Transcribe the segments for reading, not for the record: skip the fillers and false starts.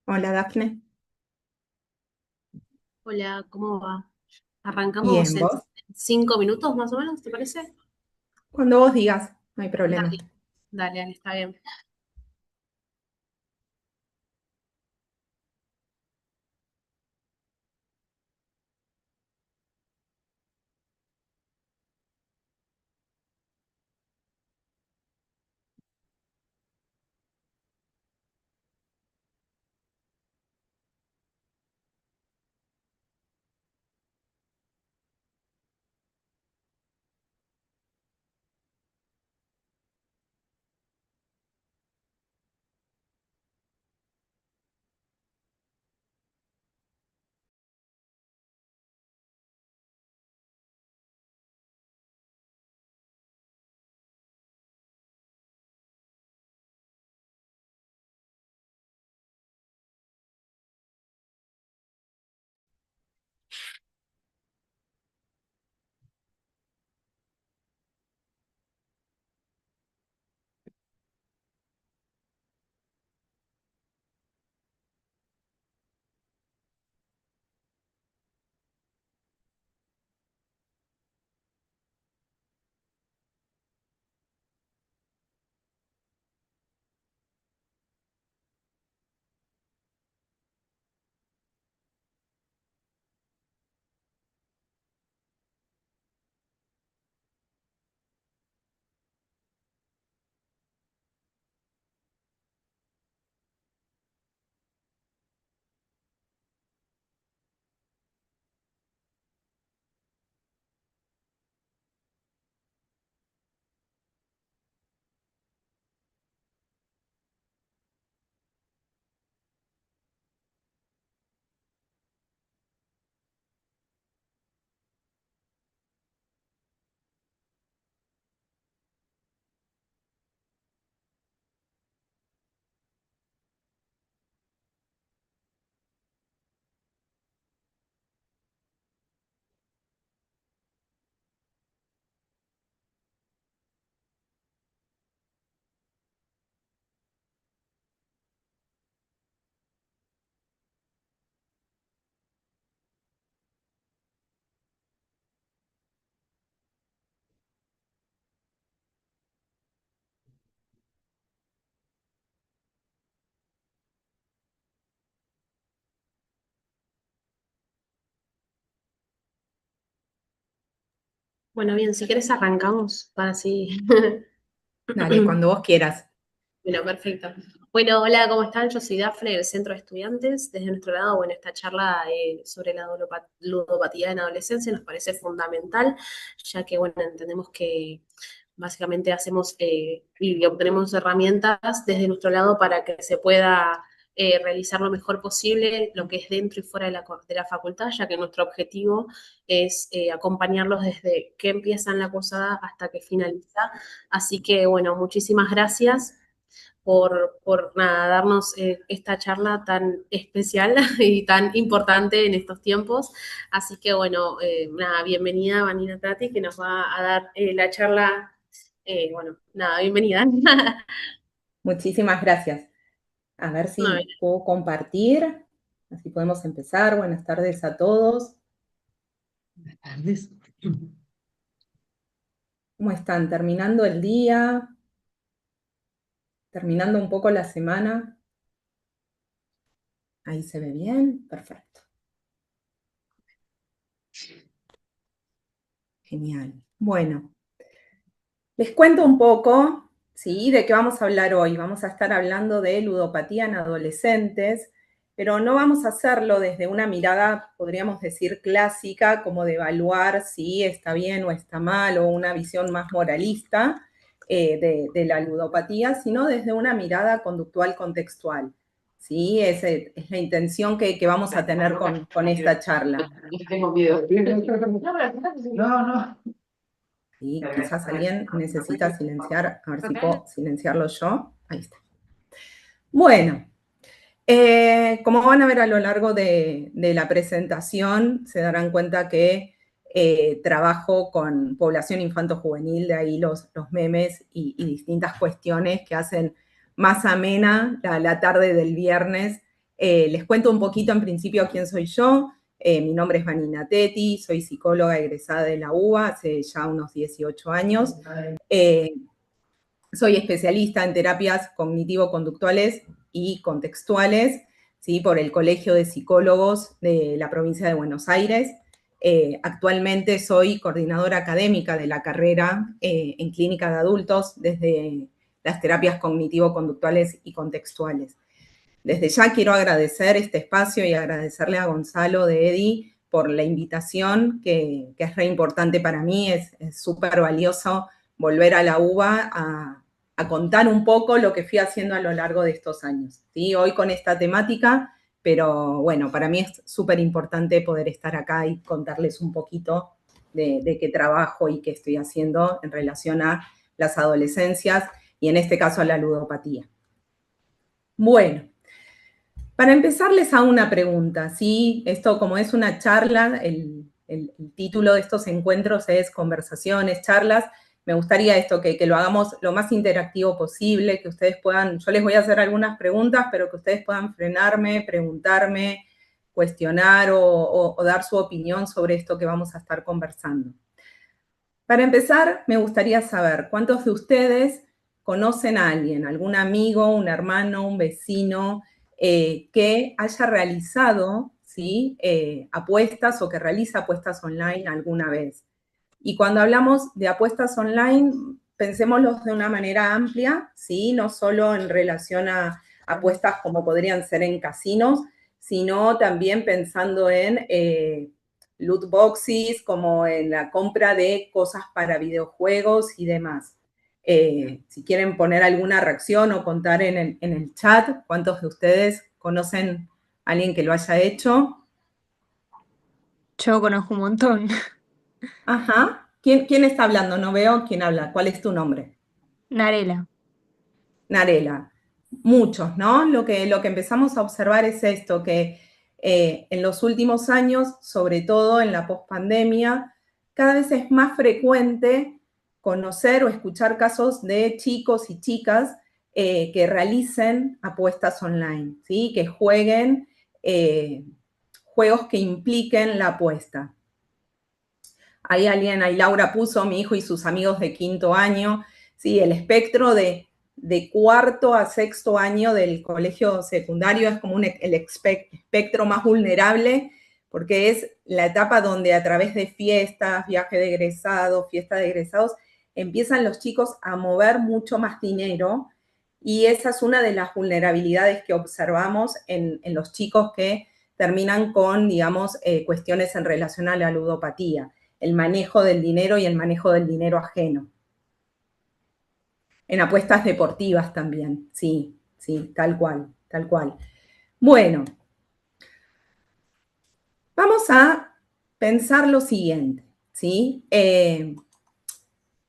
Hola, Dafne. Hola, ¿cómo va? Arrancamos Bien, en ¿vos? 5 minutos más o menos, ¿te parece? Cuando vos digas, no hay problema. Dale, dale, está bien. Bueno, bien, si querés arrancamos para así. Dale, cuando vos quieras. Bueno, perfecto. Bueno, hola, ¿cómo están? Yo soy Dafne del Centro de Estudiantes. Desde nuestro lado, bueno, esta charla sobre la ludopatía en adolescencia nos parece fundamental, ya que, bueno, entendemos que básicamente hacemos y obtenemos herramientas desde nuestro lado para que se pueda realizar lo mejor posible lo que es dentro y fuera de la facultad, ya que nuestro objetivo es acompañarlos desde que empiezan la cursada hasta que finaliza. Así que, bueno, muchísimas gracias por nada, darnos esta charla tan especial y tan importante en estos tiempos. Así que bueno, nada, bienvenida Vanina Tati, que nos va a dar la charla. Bueno, nada, bienvenida. Muchísimas gracias. A ver No, si puedo compartir. Así podemos empezar. Buenas tardes a todos. tardes. ¿Cómo están? ¿Terminando el día? ¿Terminando un poco la semana? Ahí se ve bien. Perfecto. Genial. Bueno, les cuento un poco, ¿sí? De qué vamos a hablar hoy. Vamos a estar hablando de ludopatía en adolescentes, pero no vamos a hacerlo desde una mirada, podríamos decir, clásica, como de evaluar si está bien o está mal, o una visión más moralista de la ludopatía, sino desde una mirada conductual contextual. ¿Sí? Es la intención que vamos a tener con esta charla. Tengo miedo. No, no. ¿Sí? Quizás alguien necesita silenciar, a ver si puedo silenciarlo yo. Ahí está. Bueno, como van a ver a lo largo de la presentación, se darán cuenta que trabajo con población infanto-juvenil, de ahí los memes y distintas cuestiones que hacen más amena la tarde del viernes Les cuento un poquito en principio quién soy yo. Mi nombre es Vanina Tetti, soy psicóloga egresada de la UBA hace ya unos 18 años. Soy especialista en terapias cognitivo-conductuales y contextuales, ¿sí? Por el Colegio de Psicólogos de la provincia de Buenos Aires. Actualmente soy coordinadora académica de la carrera en clínica de adultos desde las terapias cognitivo-conductuales y contextuales. Desde ya quiero agradecer este espacio y agradecerle a Gonzalo de EDI por la invitación, que es re importante para mí, es súper valioso volver a la UBA a contar un poco lo que fui haciendo a lo largo de estos años, ¿sí? Hoy con esta temática, pero bueno, para mí es súper importante poder estar acá y contarles un poquito de qué trabajo y qué estoy haciendo en relación a las adolescencias y en este caso a la ludopatía. Bueno, para empezar les hago una pregunta, ¿sí? Esto como es una charla, el título de estos encuentros es conversaciones, charlas. Me gustaría esto, que lo hagamos lo más interactivo posible, que ustedes puedan, yo les voy a hacer algunas preguntas, pero que ustedes puedan frenarme, preguntarme, cuestionar o dar su opinión sobre esto que vamos a estar conversando. Para empezar, me gustaría saber cuántos de ustedes conocen a alguien, algún amigo, un hermano, un vecino, que haya realizado, ¿sí? Apuestas o que realiza apuestas online alguna vez. Y cuando hablamos de apuestas online, pensémoslos de una manera amplia, ¿sí? No solo en relación a apuestas como podrían ser en casinos, sino también pensando en loot boxes, como en la compra de cosas para videojuegos y demás. Si quieren poner alguna reacción o contar en el chat, ¿cuántos de ustedes conocen a alguien que lo haya hecho? Yo conozco un montón. Ajá. ¿Quién está hablando? No veo quién habla. ¿Cuál es tu nombre? Narela. Narela. Muchos, ¿no? Lo que empezamos a observar es esto, que en los últimos años, sobre todo en la pospandemia, cada vez es más frecuente conocer o escuchar casos de chicos y chicas que realicen apuestas online, ¿sí? Que jueguen juegos que impliquen la apuesta. Ahí Laura puso mi hijo y sus amigos de quinto año, sí, el espectro de cuarto a sexto año del colegio secundario es como el espectro más vulnerable, porque es la etapa donde a través de fiestas, viaje de egresados, fiesta de egresados, empiezan los chicos a mover mucho más dinero, y esa es una de las vulnerabilidades que observamos en los chicos que terminan con, digamos, cuestiones en relación a la ludopatía, el manejo del dinero y el manejo del dinero ajeno. En apuestas deportivas también, sí, tal cual, tal cual. Bueno, vamos a pensar lo siguiente, ¿sí?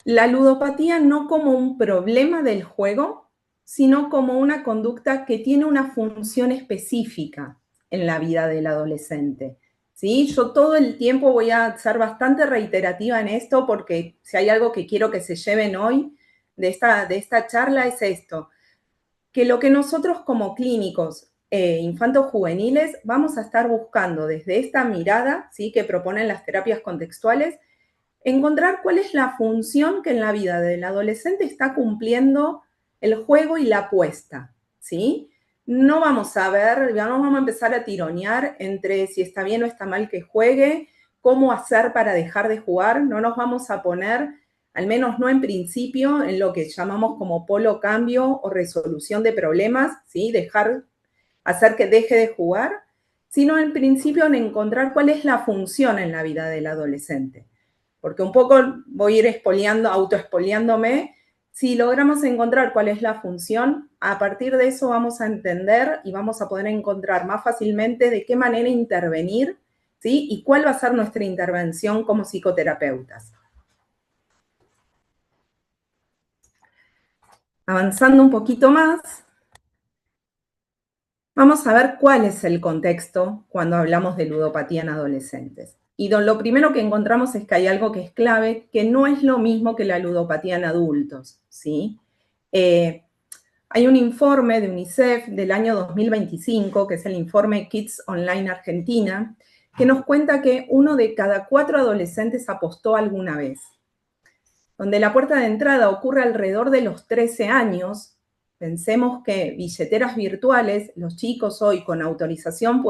La ludopatía no como un problema del juego, sino como una conducta que tiene una función específica en la vida del adolescente. ¿Sí? Yo todo el tiempo voy a ser bastante reiterativa en esto porque si hay algo que quiero que se lleven hoy de esta charla es esto, que lo que nosotros como clínicos infantos juveniles vamos a estar buscando desde esta mirada, ¿sí? Que proponen las terapias contextuales, encontrar cuál es la función que en la vida del adolescente está cumpliendo el juego y la apuesta, ¿sí? No vamos a ver, no vamos a empezar a tironear entre si está bien o está mal que juegue, cómo hacer para dejar de jugar, no nos vamos a poner, al menos no en principio, en lo que llamamos como polo cambio o resolución de problemas, ¿sí? Hacer que deje de jugar, sino en principio en encontrar cuál es la función en la vida del adolescente. Porque un poco voy a ir autoexpoliándome. Si logramos encontrar cuál es la función, a partir de eso vamos a entender y vamos a poder encontrar más fácilmente de qué manera intervenir, ¿sí? Y cuál va a ser nuestra intervención como psicoterapeutas. Avanzando un poquito más, vamos a ver cuál es el contexto cuando hablamos de ludopatía en adolescentes. Y lo primero que encontramos es que hay algo que es clave, que no es lo mismo que la ludopatía en adultos, ¿sí? Hay un informe de UNICEF del año 2025, que es el informe Kids Online Argentina, que nos cuenta que 1 de cada 4 adolescentes apostó alguna vez. Donde la puerta de entrada ocurre alrededor de los 13 años, pensemos que billeteras virtuales, los chicos hoy con autorización,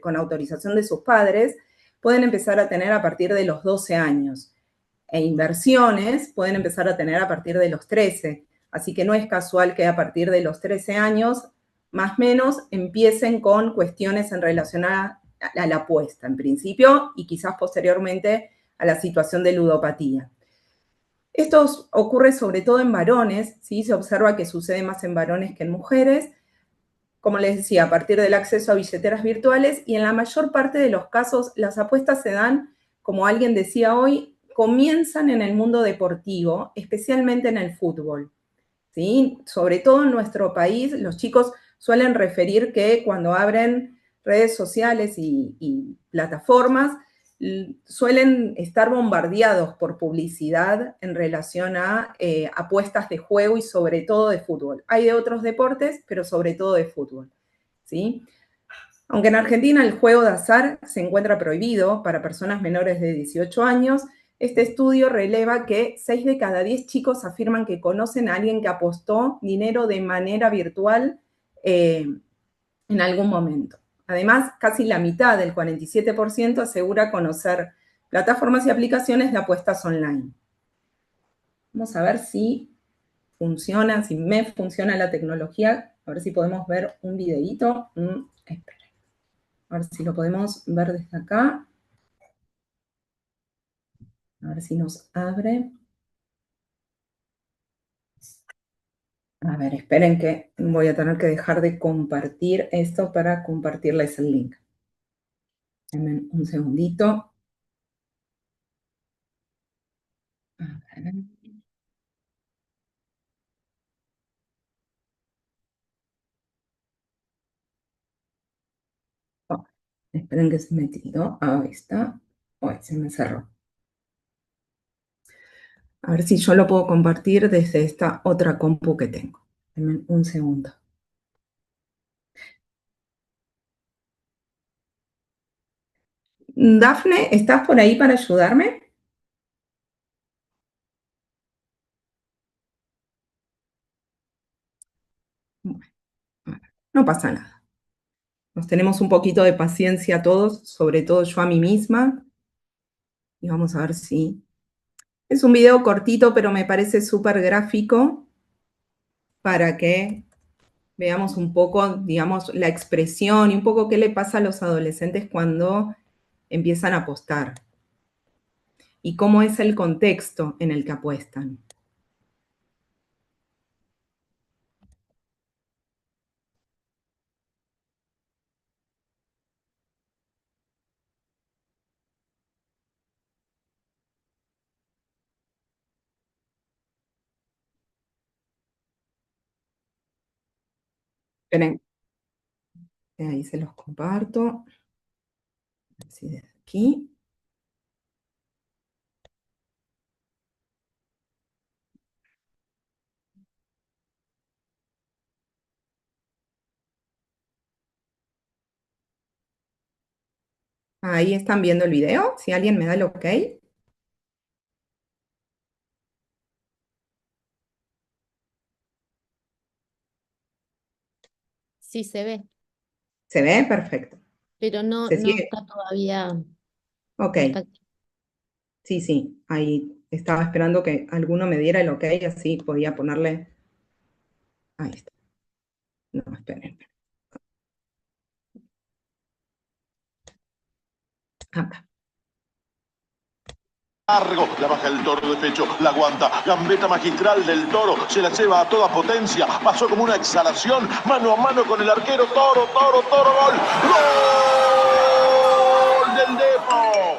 con autorización de sus padres, pueden empezar a tener a partir de los 12 años. E inversiones pueden empezar a tener a partir de los 13. Así que no es casual que a partir de los 13 años, más o menos, empiecen con cuestiones en relación a la apuesta, en principio, y quizás posteriormente a la situación de ludopatía. Esto ocurre sobre todo en varones, ¿sí? Se observa que sucede más en varones que en mujeres, como les decía, a partir del acceso a billeteras virtuales, y en la mayor parte de los casos las apuestas se dan, como alguien decía hoy, comienzan en el mundo deportivo, especialmente en el fútbol, ¿sí? Sobre todo en nuestro país, los chicos suelen referir que cuando abren redes sociales y plataformas, suelen estar bombardeados por publicidad en relación a apuestas de juego y sobre todo de fútbol. Hay de otros deportes, pero sobre todo de fútbol, ¿sí? Aunque en Argentina el juego de azar se encuentra prohibido para personas menores de 18 años, este estudio releva que 6 de cada 10 chicos afirman que conocen a alguien que apostó dinero de manera virtual en algún momento. Además, casi la mitad, del 47%, asegura conocer plataformas y aplicaciones de apuestas online. Vamos a ver si funciona, si me funciona la tecnología. A ver si podemos ver un videíto. Esperen. A ver si lo podemos ver desde acá. A ver si nos abre. A ver, esperen que voy a tener que dejar de compartir esto para compartirles el link. Denme un segundito. A ver. Oh, esperen que se me tiró. Ahí está. Uy, se me cerró. A ver si yo lo puedo compartir desde esta otra compu que tengo. Denme un segundo. Dafne, ¿estás por ahí para ayudarme? Bueno, no pasa nada. Nos tenemos un poquito de paciencia todos, sobre todo yo a mí misma. Y vamos a ver si... Es un video cortito, pero me parece súper gráfico para que veamos un poco, digamos, la expresión y un poco qué le pasa a los adolescentes cuando empiezan a apostar y cómo es el contexto en el que apuestan. Esperen, ahí se los comparto. Así desde aquí. Ahí están viendo el video. Si alguien me da el ok. Sí, se ve, ¿Se ve? Perfecto. pero no, ¿Se no sigue? está todavía, Ok. no está. Sí, sí. Ahí estaba esperando que alguno me diera el ok, así podía ponerle... Ahí está. No, esperen. Acá. Largo, la baja el toro de pecho, la aguanta, gambeta magistral del toro, se la lleva a toda potencia, pasó como una exhalación, mano a mano con el arquero, toro, toro, toro, gol, gol del Depor.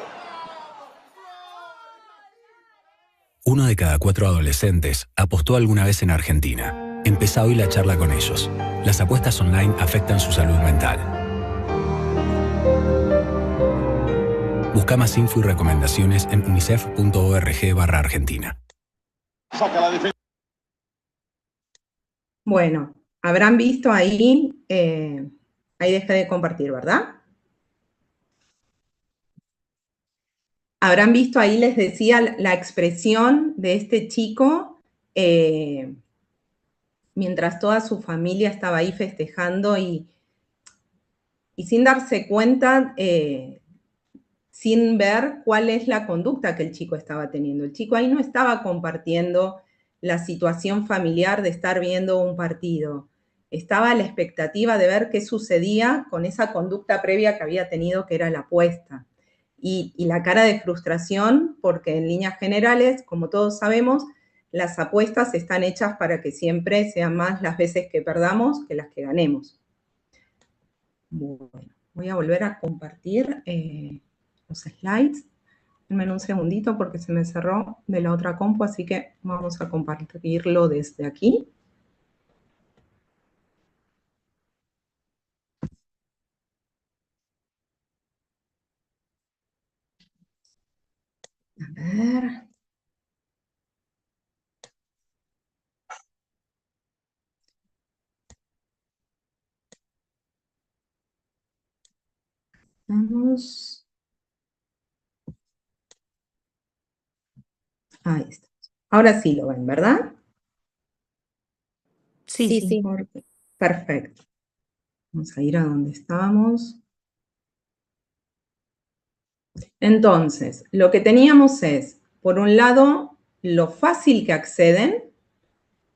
1 de cada 4 adolescentes apostó alguna vez en Argentina. Empezá hoy la charla con ellos. Las apuestas online afectan su salud mental. Busca más info y recomendaciones en unicef.org/Argentina. Bueno, Habrán visto ahí, ahí dejé de compartir, ¿verdad? Habrán visto ahí, les decía, la expresión de este chico mientras toda su familia estaba ahí festejando y sin darse cuenta, sin ver cuál es la conducta que el chico estaba teniendo. El chico ahí no estaba compartiendo la situación familiar de estar viendo un partido. Estaba a la expectativa de ver qué sucedía con esa conducta previa que había tenido, que era la apuesta. Y la cara de frustración, porque en líneas generales, como todos sabemos, las apuestas están hechas para que siempre sean más las veces que perdamos que las que ganemos. Bueno, voy a volver a compartir los slides. Denme un segundito porque se me cerró de la otra compu, así que vamos a compartirlo desde aquí. A ver. Vamos. Ahí está. Ahora sí lo ven, ¿verdad? Sí, sí. Perfecto. Vamos a ir a donde estábamos. Entonces, lo que teníamos es, por un lado, lo fácil que acceden,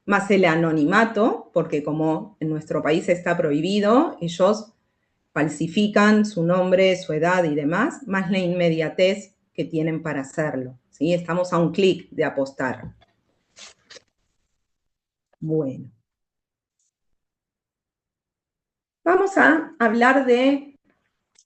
más el anonimato, porque como en nuestro país está prohibido, ellos falsifican su nombre, su edad y demás, más la inmediatez que tienen para hacerlo, ¿sí? Estamos a un clic de apostar. Bueno. Vamos a hablar de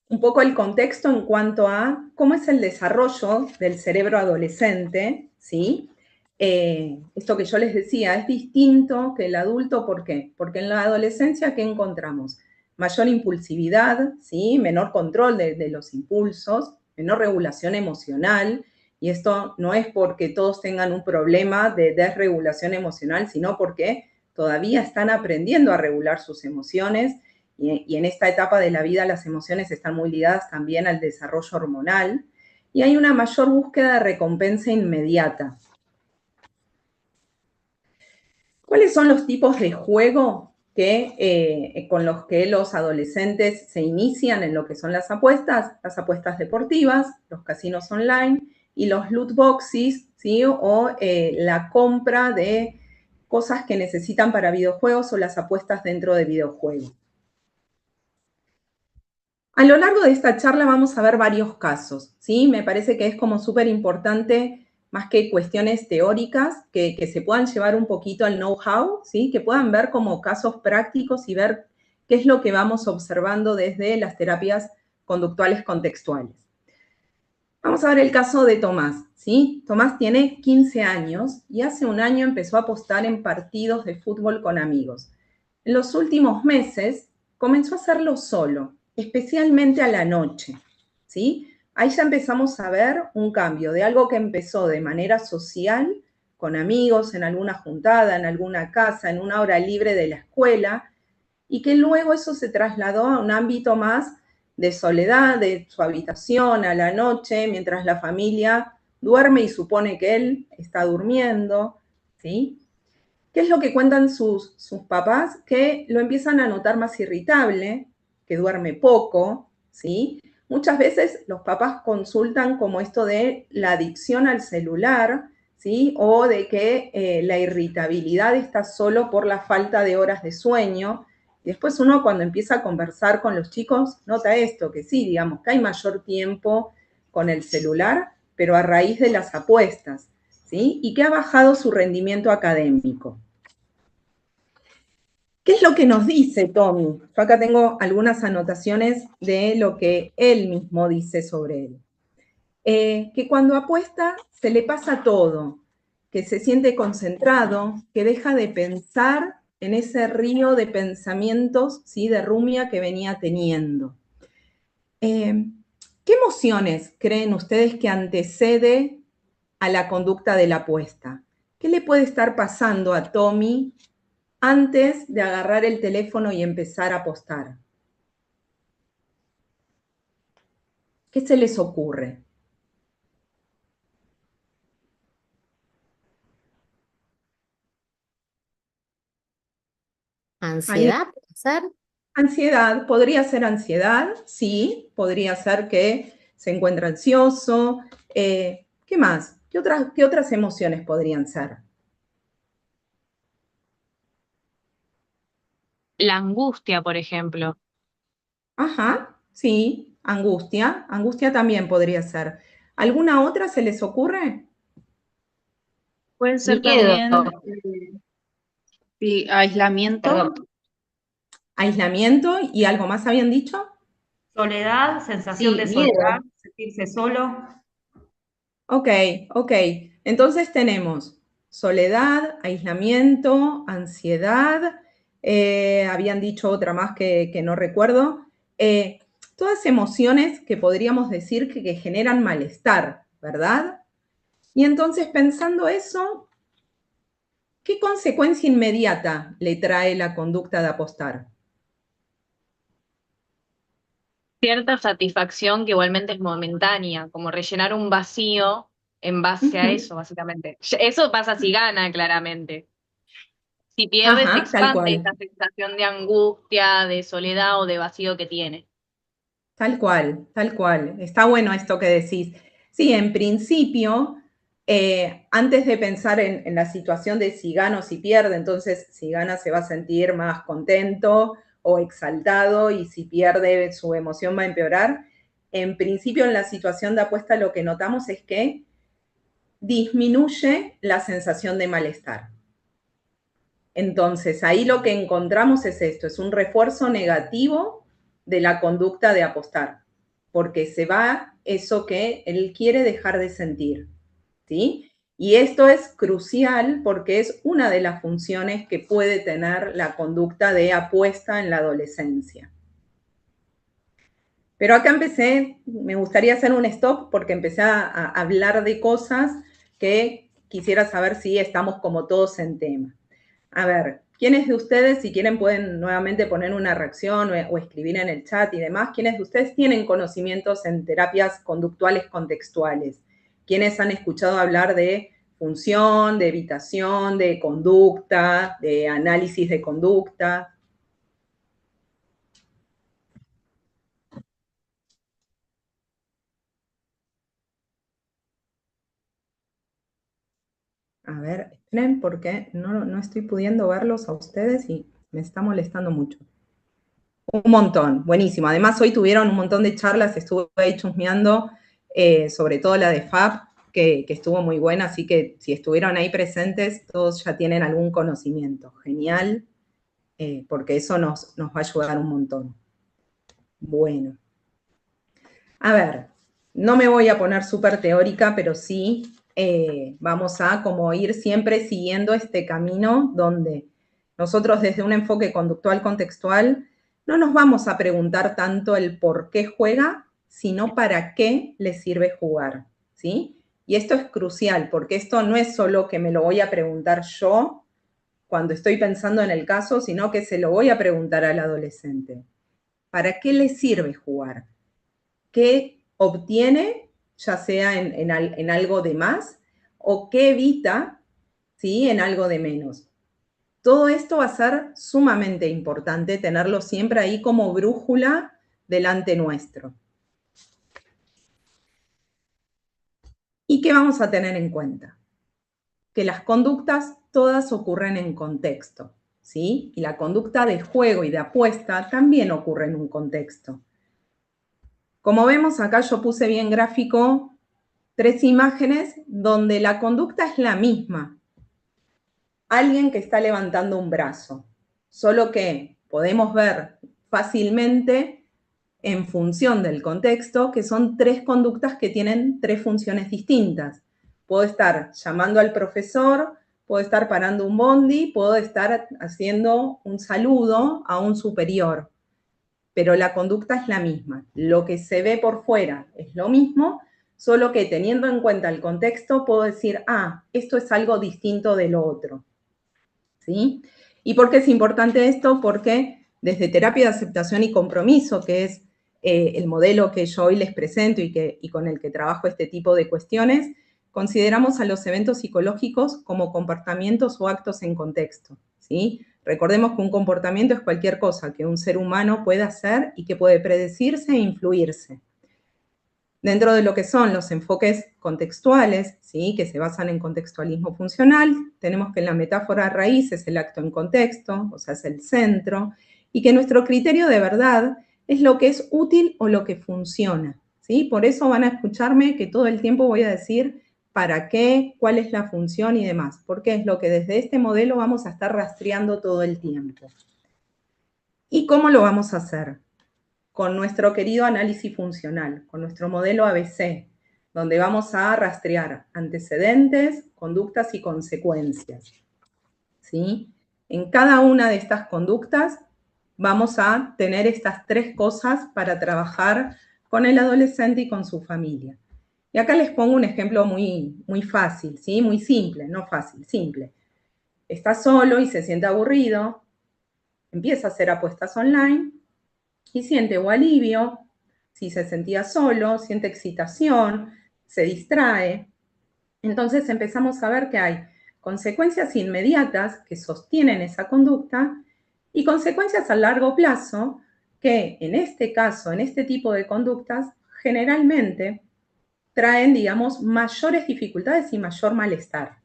un poco el contexto en cuanto a cómo es el desarrollo del cerebro adolescente, ¿sí? Esto que yo les decía, es distinto que el adulto, ¿por qué? Porque en la adolescencia, ¿qué encontramos? Mayor impulsividad, ¿sí? Menor control de los impulsos, menor regulación emocional, y esto no es porque todos tengan un problema de desregulación emocional, sino porque todavía están aprendiendo a regular sus emociones, y en esta etapa de la vida las emociones están muy ligadas también al desarrollo hormonal, y hay una mayor búsqueda de recompensa inmediata. ¿Cuáles son los tipos de juego con los que los adolescentes se inician en lo que son las apuestas? Las apuestas deportivas, los casinos online y los loot boxes, ¿sí? O la compra de cosas que necesitan para videojuegos o las apuestas dentro de videojuegos. A lo largo de esta charla vamos a ver varios casos, ¿sí? Me parece que es como súper importante, más que cuestiones teóricas, que se puedan llevar un poquito al know-how, ¿sí? Que puedan ver como casos prácticos y ver qué es lo que vamos observando desde las terapias conductuales contextuales. Vamos a ver el caso de Tomás, ¿sí? Tomás tiene 15 años y hace un año empezó a apostar en partidos de fútbol con amigos. En los últimos meses comenzó a hacerlo solo, especialmente a la noche, ¿sí? Ahí ya empezamos a ver un cambio de algo que empezó de manera social, con amigos, en alguna juntada, en alguna casa, en una hora libre de la escuela, y que luego eso se trasladó a un ámbito más de soledad, de su habitación a la noche, mientras la familia duerme y supone que él está durmiendo, ¿sí? ¿Qué es lo que cuentan sus papás? Que lo empiezan a notar más irritable, que duerme poco, ¿sí? Muchas veces los papás consultan como esto de la adicción al celular, ¿sí? O de que la irritabilidad está solo por la falta de horas de sueño. Y después uno cuando empieza a conversar con los chicos nota esto, que sí, digamos, que hay mayor tiempo con el celular, pero a raíz de las apuestas, ¿sí? Y que ha bajado su rendimiento académico. ¿Qué es lo que nos dice Tommy? Yo acá tengo algunas anotaciones de lo que él mismo dice sobre él. Que cuando apuesta se le pasa todo, que se siente concentrado, que deja de pensar en ese río de pensamientos, ¿sí? De rumia que venía teniendo. ¿Qué emociones creen ustedes que antecede a la conducta de la apuesta? ¿Qué le puede estar pasando a Tommy antes de agarrar el teléfono y empezar a apostar? ¿Qué se les ocurre? ¿Ansiedad puede ser? Ansiedad, podría ser ansiedad, sí, podría ser que se encuentra ansioso. ¿Qué más? ¿Qué otras emociones podrían ser? La angustia, por ejemplo. Ajá, sí, angustia. Angustia también podría ser. ¿Alguna otra se les ocurre? Puede ser Miedo, también, sí, aislamiento, perdón, Aislamiento y algo más habían dicho. Soledad, sensación sí, de miedo. soledad, sentirse solo. Ok, ok. Entonces tenemos soledad, aislamiento, ansiedad. Habían dicho otra más que no recuerdo. Todas emociones que podríamos decir que generan malestar, ¿verdad? Y entonces pensando eso, ¿qué consecuencia inmediata le trae la conducta de apostar? Cierta satisfacción que igualmente es momentánea, como rellenar un vacío en base a Ujú. eso, básicamente. Eso pasa si gana, claramente. Si pierde, se Ajá, tal expande cual. esa sensación de angustia, de soledad o de vacío que tiene. Tal cual, tal cual. Está bueno esto que decís. Sí, en principio, antes de pensar en la situación de si gana o si pierde, entonces si gana se va a sentir más contento o exaltado y si pierde su emoción va a empeorar. En principio, en la situación de apuesta lo que notamos es que disminuye la sensación de malestar. Entonces, ahí lo que encontramos es esto, es un refuerzo negativo de la conducta de apostar, porque se va eso que él quiere dejar de sentir, ¿sí? Y esto es crucial porque es una de las funciones que puede tener la conducta de apuesta en la adolescencia. Pero acá me gustaría hacer un stop porque empecé a hablar de cosas que quisiera saber si estamos como todos en tema. A ver, ¿quiénes de ustedes, si quieren, pueden nuevamente poner una reacción o escribir en el chat y demás? ¿Quiénes de ustedes tienen conocimientos en terapias conductuales contextuales? ¿Quiénes han escuchado hablar de función, de evitación, de conducta, de análisis de conducta? A ver, esperen porque no estoy pudiendo verlos a ustedes y me está molestando mucho. Un montón, buenísimo. Además, hoy tuvieron un montón de charlas, estuve ahí chusmeando, sobre todo la de FAB, que estuvo muy buena, así que si estuvieron ahí presentes, todos ya tienen algún conocimiento. Genial, porque eso nos va a ayudar un montón. Bueno. A ver, no me voy a poner súper teórica, pero sí vamos a como ir siempre siguiendo este camino donde nosotros desde un enfoque conductual contextual no nos vamos a preguntar tanto el por qué juega, sino para qué le sirve jugar, ¿sí? Y esto es crucial, porque esto no es solo que me lo voy a preguntar yo cuando estoy pensando en el caso, sino que se lo voy a preguntar al adolescente. ¿Para qué le sirve jugar? ¿Qué obtiene, ya sea en algo de más, o qué evita, ¿sí? En algo de menos? Todo esto va a ser sumamente importante tenerlo siempre ahí como brújula delante nuestro. ¿Y qué vamos a tener en cuenta? Que las conductas todas ocurren en contexto, ¿sí? Y la conducta de juego y de apuesta también ocurre en un contexto. Como vemos acá yo puse bien gráfico 3 imágenes donde la conducta es la misma. Alguien que está levantando un brazo, solo que podemos ver fácilmente en función del contexto que son 3 conductas que tienen 3 funciones distintas. Puedo estar llamando al profesor, puedo estar parando un bondi, puedo estar haciendo un saludo a un superior, pero la conducta es la misma. Lo que se ve por fuera es lo mismo, solo que teniendo en cuenta el contexto puedo decir, esto es algo distinto de lo otro, ¿sí? ¿Y por qué es importante esto? Porque desde terapia de aceptación y compromiso, que es el modelo que yo hoy les presento y con el que trabajo este tipo de cuestiones, consideramos a los eventos psicológicos como comportamientos o actos en contexto, ¿sí? Recordemos que un comportamiento es cualquier cosa que un ser humano puede hacer y que puede predecirse e influirse. Dentro de lo que son los enfoques contextuales, ¿sí? Que se basan en contextualismo funcional, tenemos que la metáfora raíz es el acto en contexto, o sea, es el centro, y que nuestro criterio de verdad es lo que es útil o lo que funciona, ¿sí? Por eso van a escucharme que todo el tiempo voy a decir para qué, cuál es la función y demás, porque es lo que desde este modelo vamos a estar rastreando todo el tiempo. ¿Y cómo lo vamos a hacer? Con nuestro querido análisis funcional, con nuestro modelo ABC, donde vamos a rastrear antecedentes, conductas y consecuencias, ¿sí? En cada una de estas conductas vamos a tener estas 3 cosas para trabajar con el adolescente y con su familia. Y acá les pongo un ejemplo muy, muy fácil, ¿sí? Muy simple, no fácil, simple. Está solo y se siente aburrido, empieza a hacer apuestas online, y siente o alivio, si se sentía solo, siente excitación, se distrae. Entonces empezamos a ver que hay consecuencias inmediatas que sostienen esa conducta y consecuencias a largo plazo que en este caso, en este tipo de conductas, generalmente traen, digamos, mayores dificultades y mayor malestar.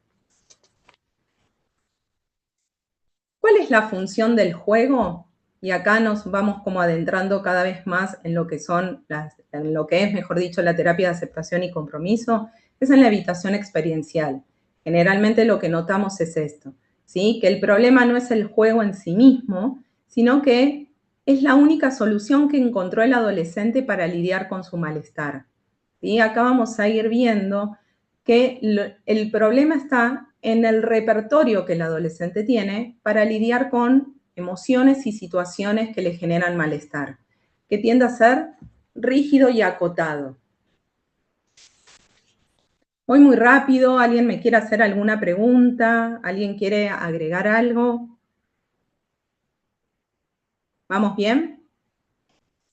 ¿Cuál es la función del juego? Y acá nos vamos como adentrando cada vez más en lo que son, en lo que es, mejor dicho, la terapia de aceptación y compromiso, es en la evitación experiencial. Generalmente lo que notamos es esto, ¿sí? Que el problema no es el juego en sí mismo, sino que es la única solución que encontró el adolescente para lidiar con su malestar, ¿sí? Acá vamos a ir viendo que el problema está en el repertorio que el adolescente tiene para lidiar con emociones y situaciones que le generan malestar, que tiende a ser rígido y acotado. Voy muy rápido, ¿alguien me quiere hacer alguna pregunta? ¿Alguien quiere agregar algo? ¿Vamos bien?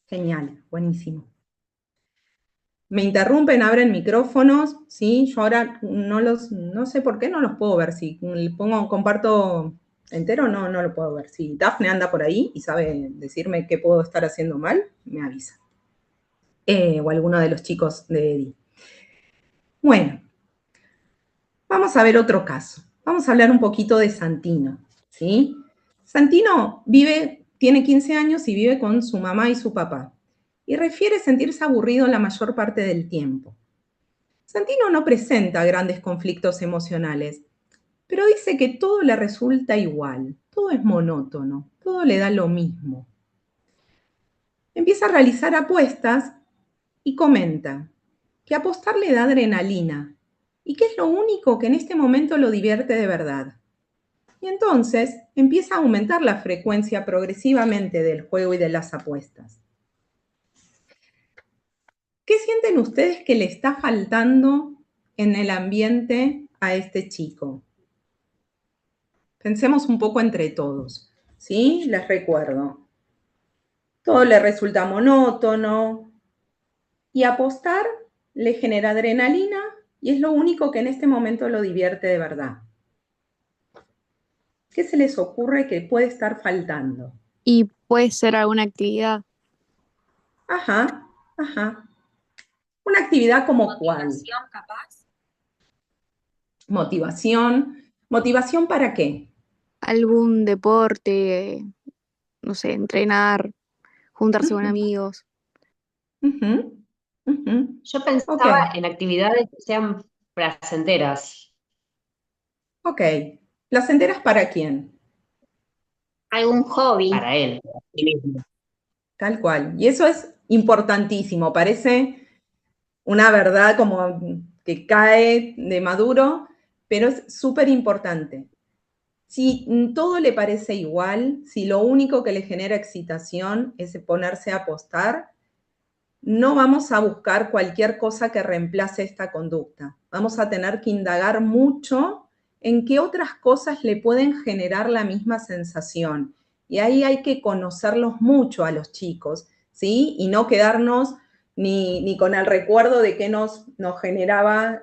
Genial, buenísimo. Me interrumpen, abren micrófonos, ¿sí? Yo ahora no sé por qué no los puedo ver. Si le pongo comparto entero, no lo puedo ver. Si Dafne anda por ahí y sabe decirme qué puedo estar haciendo mal, me avisa. O alguno de los chicos de Edi. Bueno, vamos a ver otro caso. Vamos a hablar un poquito de Santino, ¿sí? Santino tiene 15 años y vive con su mamá y su papá. Y refiere sentirse aburrido la mayor parte del tiempo. Santino no presenta grandes conflictos emocionales, pero dice que todo le resulta igual, todo es monótono, todo le da lo mismo. Empieza a realizar apuestas y comenta que apostar le da adrenalina y que es lo único que en este momento lo divierte de verdad. Y entonces empieza a aumentar la frecuencia progresivamente del juego y de las apuestas. ¿Qué sienten ustedes que le está faltando en el ambiente a este chico? Pensemos un poco entre todos, ¿sí? Les recuerdo. Todo le resulta monótono y apostar le genera adrenalina y es lo único que en este momento lo divierte de verdad. ¿Qué se les ocurre que puede estar faltando? Y puede ser alguna actividad. Ajá. ¿Una actividad como cuál? Motivación, capaz. Motivación. ¿Motivación para qué? Algún deporte, no sé, entrenar, juntarse con amigos. Yo pensaba en actividades que sean placenteras. Ok. ¿Placenteras para quién? Algún hobby. Para él. Tal cual. Y eso es importantísimo. Parece una verdad como que cae de maduro, pero es súper importante. Si todo le parece igual, si lo único que le genera excitación es ponerse a apostar, no vamos a buscar cualquier cosa que reemplace esta conducta. Vamos a tener que indagar mucho en qué otras cosas le pueden generar la misma sensación. Y ahí hay que conocerlos mucho a los chicos, ¿sí? Y no quedarnos ni con el recuerdo de qué nos generaba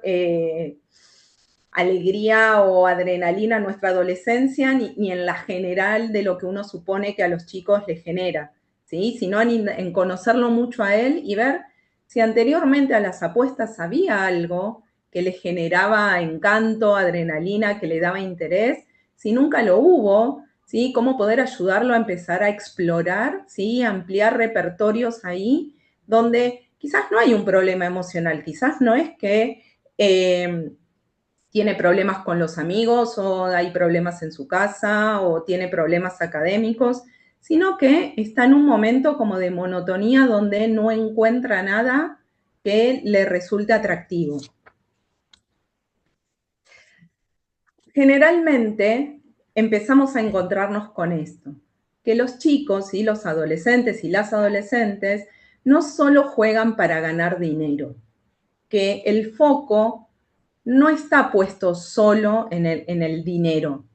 alegría o adrenalina en nuestra adolescencia, ni en la general de lo que uno supone que a los chicos les genera, ¿sí? Sino en conocerlo mucho a él y ver si anteriormente a las apuestas había algo que le generaba encanto, adrenalina, que le daba interés, si nunca lo hubo, ¿sí? Cómo poder ayudarlo a empezar a explorar, ¿sí? Ampliar repertorios ahí, donde quizás no hay un problema emocional, quizás no es que tiene problemas con los amigos o hay problemas en su casa o tiene problemas académicos, sino que está en un momento como de monotonía donde no encuentra nada que le resulte atractivo. Generalmente empezamos a encontrarnos con esto, que los chicos y los adolescentes y las adolescentes no solo juegan para ganar dinero, que el foco no está puesto solo en el dinero,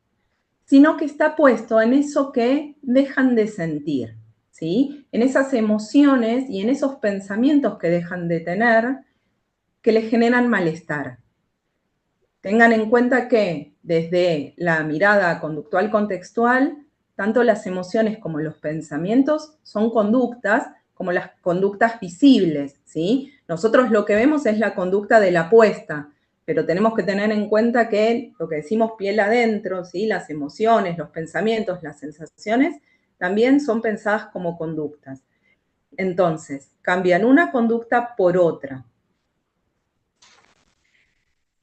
sino que está puesto en eso que dejan de sentir, ¿sí? En esas emociones y en esos pensamientos que dejan de tener que les generan malestar. Tengan en cuenta que desde la mirada conductual contextual, tanto las emociones como los pensamientos son conductas, como las conductas visibles, ¿sí? Nosotros lo que vemos es la conducta de la apuesta, pero tenemos que tener en cuenta que lo que decimos piel adentro, ¿sí? Las emociones, los pensamientos, las sensaciones, también son pensadas como conductas. Entonces, cambian una conducta por otra.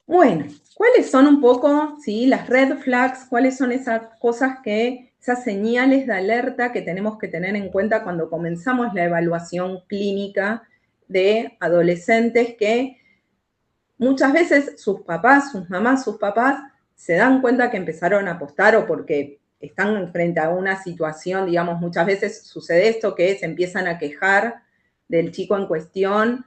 Bueno, ¿cuáles son un poco, sí, las red flags? ¿Cuáles son esas cosas esas señales de alerta que tenemos que tener en cuenta cuando comenzamos la evaluación clínica de adolescentes que muchas veces sus papás, sus mamás, sus papás se dan cuenta que empezaron a apostar o porque están frente a una situación, digamos, muchas veces sucede esto que se empiezan a quejar del chico en cuestión,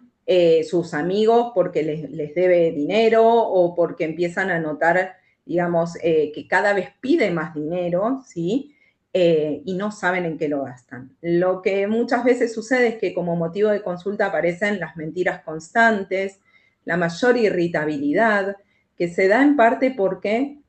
sus amigos porque les debe dinero o porque empiezan a notar, digamos, que cada vez pide más dinero, ¿sí? Y no saben en qué lo gastan. Lo que muchas veces sucede es que como motivo de consulta aparecen las mentiras constantes, la mayor irritabilidad, que se da en parte porque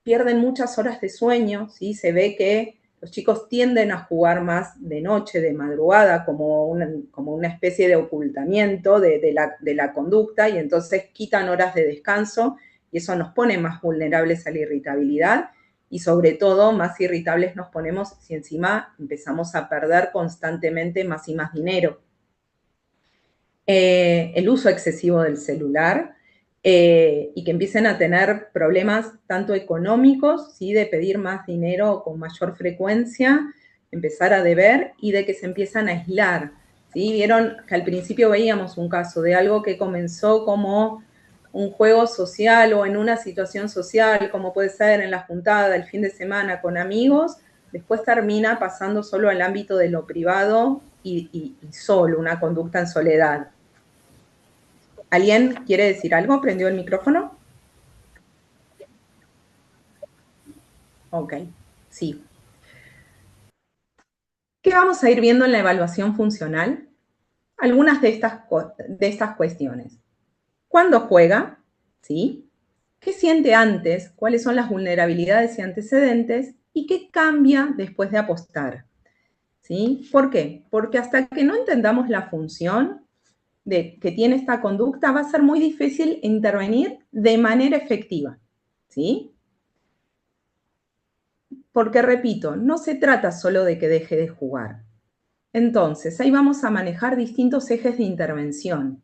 pierden muchas horas de sueño, ¿sí? Se ve que los chicos tienden a jugar más de noche, de madrugada, como una especie de ocultamiento de la conducta, y entonces quitan horas de descanso, y eso nos pone más vulnerables a la irritabilidad, y sobre todo más irritables nos ponemos si encima empezamos a perder constantemente más y más dinero. El uso excesivo del celular, y que empiecen a tener problemas tanto económicos, ¿sí? De pedir más dinero con mayor frecuencia, empezar a deber y de que se empiezan a aislar, ¿sí? Vieron que al principio veíamos un caso de algo que comenzó como un juego social o en una situación social, como puede ser en la juntada, el fin de semana con amigos, después termina pasando solo al ámbito de lo privado y solo, una conducta en soledad. ¿Alguien quiere decir algo? ¿Prendió el micrófono? Ok, sí. ¿Qué vamos a ir viendo en la evaluación funcional? Algunas de estas cuestiones. ¿Cuándo juega? ¿Sí? ¿Qué siente antes? ¿Cuáles son las vulnerabilidades y antecedentes? ¿Y qué cambia después de apostar? ¿Sí? ¿Por qué? Porque hasta que no entendamos la función que tiene esta conducta, va a ser muy difícil intervenir de manera efectiva, ¿sí? Porque, repito, no se trata solo de que deje de jugar. Entonces, ahí vamos a manejar distintos ejes de intervención.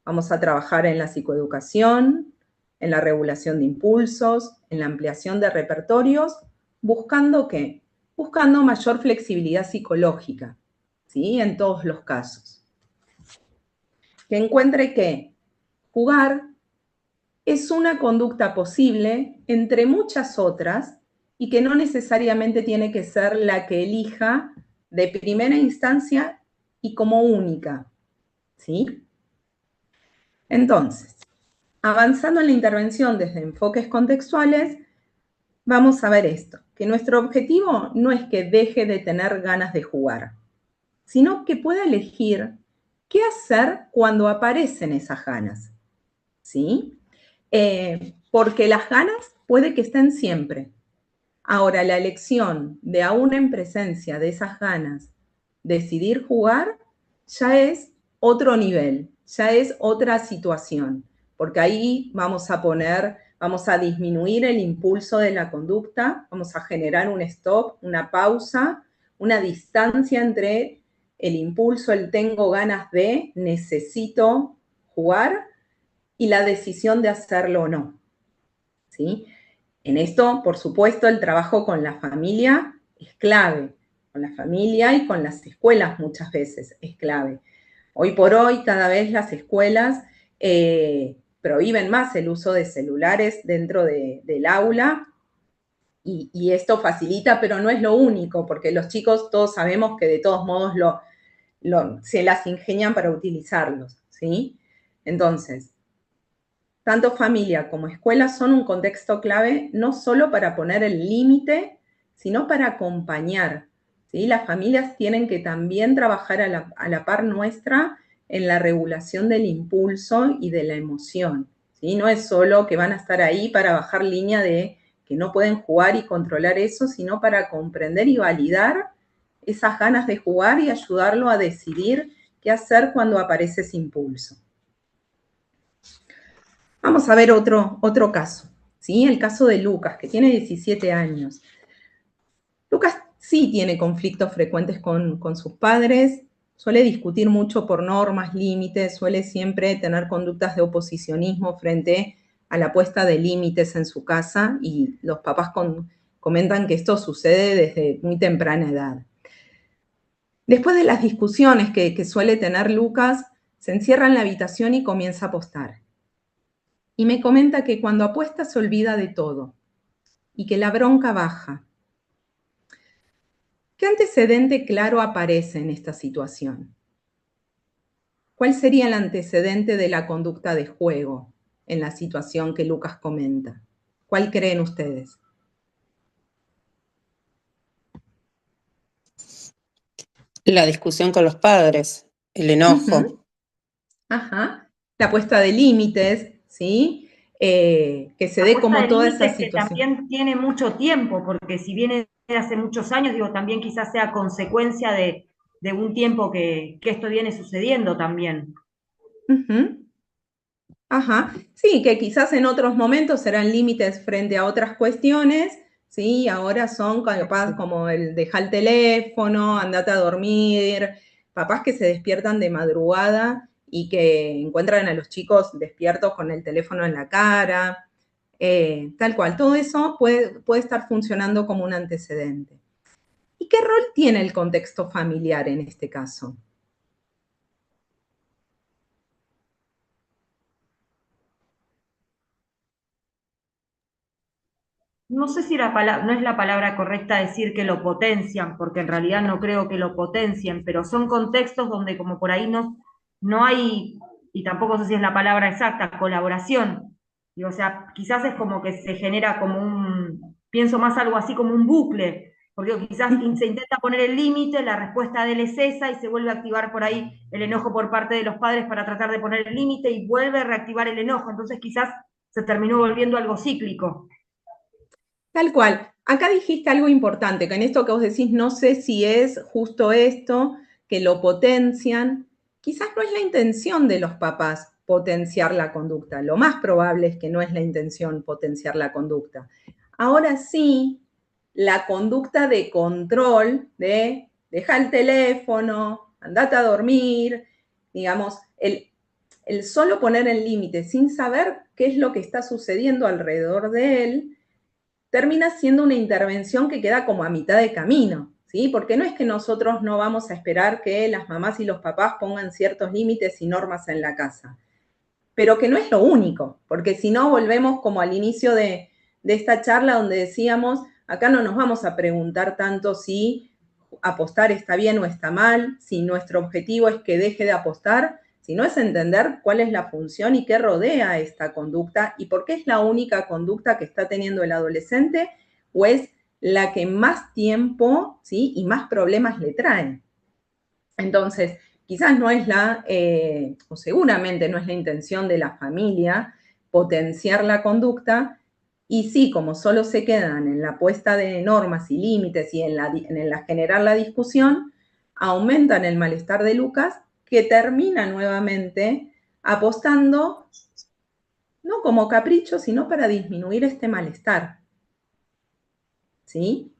Vamos a trabajar en la psicoeducación, en la regulación de impulsos, en la ampliación de repertorios, ¿buscando qué? Buscando mayor flexibilidad psicológica, ¿sí? En todos los casos. Que encuentre que jugar es una conducta posible entre muchas otras y que no necesariamente tiene que ser la que elija de primera instancia y como única, ¿sí? Entonces, avanzando en la intervención desde enfoques contextuales, vamos a ver esto, que nuestro objetivo no es que deje de tener ganas de jugar, sino que pueda elegir qué hacer cuando aparecen esas ganas, ¿sí? Porque las ganas puede que estén siempre. Ahora, la elección de aún en presencia de esas ganas decidir jugar ya es otro nivel, ya es otra situación, porque ahí vamos a disminuir el impulso de la conducta, vamos a generar un stop, una pausa, una distancia entre el impulso, el tengo ganas de, necesito jugar, y la decisión de hacerlo o no, ¿sí? En esto, por supuesto, el trabajo con la familia es clave, con la familia y con las escuelas muchas veces es clave. Hoy por hoy, cada vez las escuelas prohíben más el uso de celulares dentro del aula y esto facilita, pero no es lo único, porque los chicos todos sabemos que de todos modos se las ingenian para utilizarlos, ¿sí? Entonces, tanto familia como escuela son un contexto clave no solo para poner el límite, sino para acompañar, ¿sí? Las familias tienen que también trabajar a la par nuestra en la regulación del impulso y de la emoción, ¿sí? No es solo que van a estar ahí para bajar línea de que no pueden jugar y controlar eso, sino para comprender y validar esas ganas de jugar y ayudarlo a decidir qué hacer cuando aparece ese impulso. Vamos a ver otro caso, ¿sí? El caso de Lucas, que tiene 17 años. Lucas sí tiene conflictos frecuentes con sus padres, suele discutir mucho por normas, límites, suele siempre tener conductas de oposicionismo frente a la puesta de límites en su casa y los papás comentan que esto sucede desde muy temprana edad. Después de las discusiones que suele tener Lucas, se encierra en la habitación y comienza a apostar. Y me comenta que cuando apuesta se olvida de todo y que la bronca baja. ¿Qué antecedente claro aparece en esta situación? ¿Cuál sería el antecedente de la conducta de juego en la situación que Lucas comenta? ¿Cuál creen ustedes? La discusión con los padres, el enojo. Ajá. La puesta de límites, ¿sí? Que se dé como toda esa situación. Que también tiene mucho tiempo, porque si viene de hace muchos años, digo, también quizás sea consecuencia de un tiempo que esto viene sucediendo también. Ajá, sí, que quizás en otros momentos serán límites frente a otras cuestiones, ¿sí? Ahora son capaz como el dejar el teléfono, andate a dormir, papás que se despiertan de madrugada y que encuentran a los chicos despiertos con el teléfono en la cara, tal cual. Todo eso puede estar funcionando como un antecedente. ¿Y qué rol tiene el contexto familiar en este caso? No sé si no es la palabra correcta decir que lo potencian, porque en realidad no creo que lo potencien, pero son contextos donde como por ahí no hay, y tampoco sé si es la palabra exacta, colaboración. Y, o sea, quizás es como que se genera como pienso más algo así como un bucle, porque quizás se intenta poner el límite, la respuesta de él es esa y se vuelve a activar por ahí el enojo por parte de los padres para tratar de poner el límite y vuelve a reactivar el enojo. Entonces quizás se terminó volviendo algo cíclico. Tal cual. Acá dijiste algo importante, que en esto que vos decís, no sé si es justo esto, que lo potencian. Quizás no es la intención de los papás potenciar la conducta. Lo más probable es que no es la intención potenciar la conducta. Ahora sí, la conducta de control, de dejar el teléfono, andate a dormir, digamos, el solo poner el límite sin saber qué es lo que está sucediendo alrededor de él, termina siendo una intervención que queda como a mitad de camino, ¿sí? Porque no es que nosotros no vamos a esperar que las mamás y los papás pongan ciertos límites y normas en la casa, pero que no es lo único, porque si no volvemos como al inicio de esta charla donde decíamos, acá no nos vamos a preguntar tanto si apostar está bien o está mal, si nuestro objetivo es que deje de apostar, sino es entender cuál es la función y qué rodea esta conducta y por qué es la única conducta que está teniendo el adolescente o es la que más tiempo, ¿sí? Y más problemas le trae. Entonces, quizás no es o seguramente no es la intención de la familia potenciar la conducta, y sí, como solo se quedan en la puesta de normas y límites y en la generar la discusión, aumentan el malestar de Lucas, que termina nuevamente apostando, no como capricho, sino para disminuir este malestar. ¿Sí?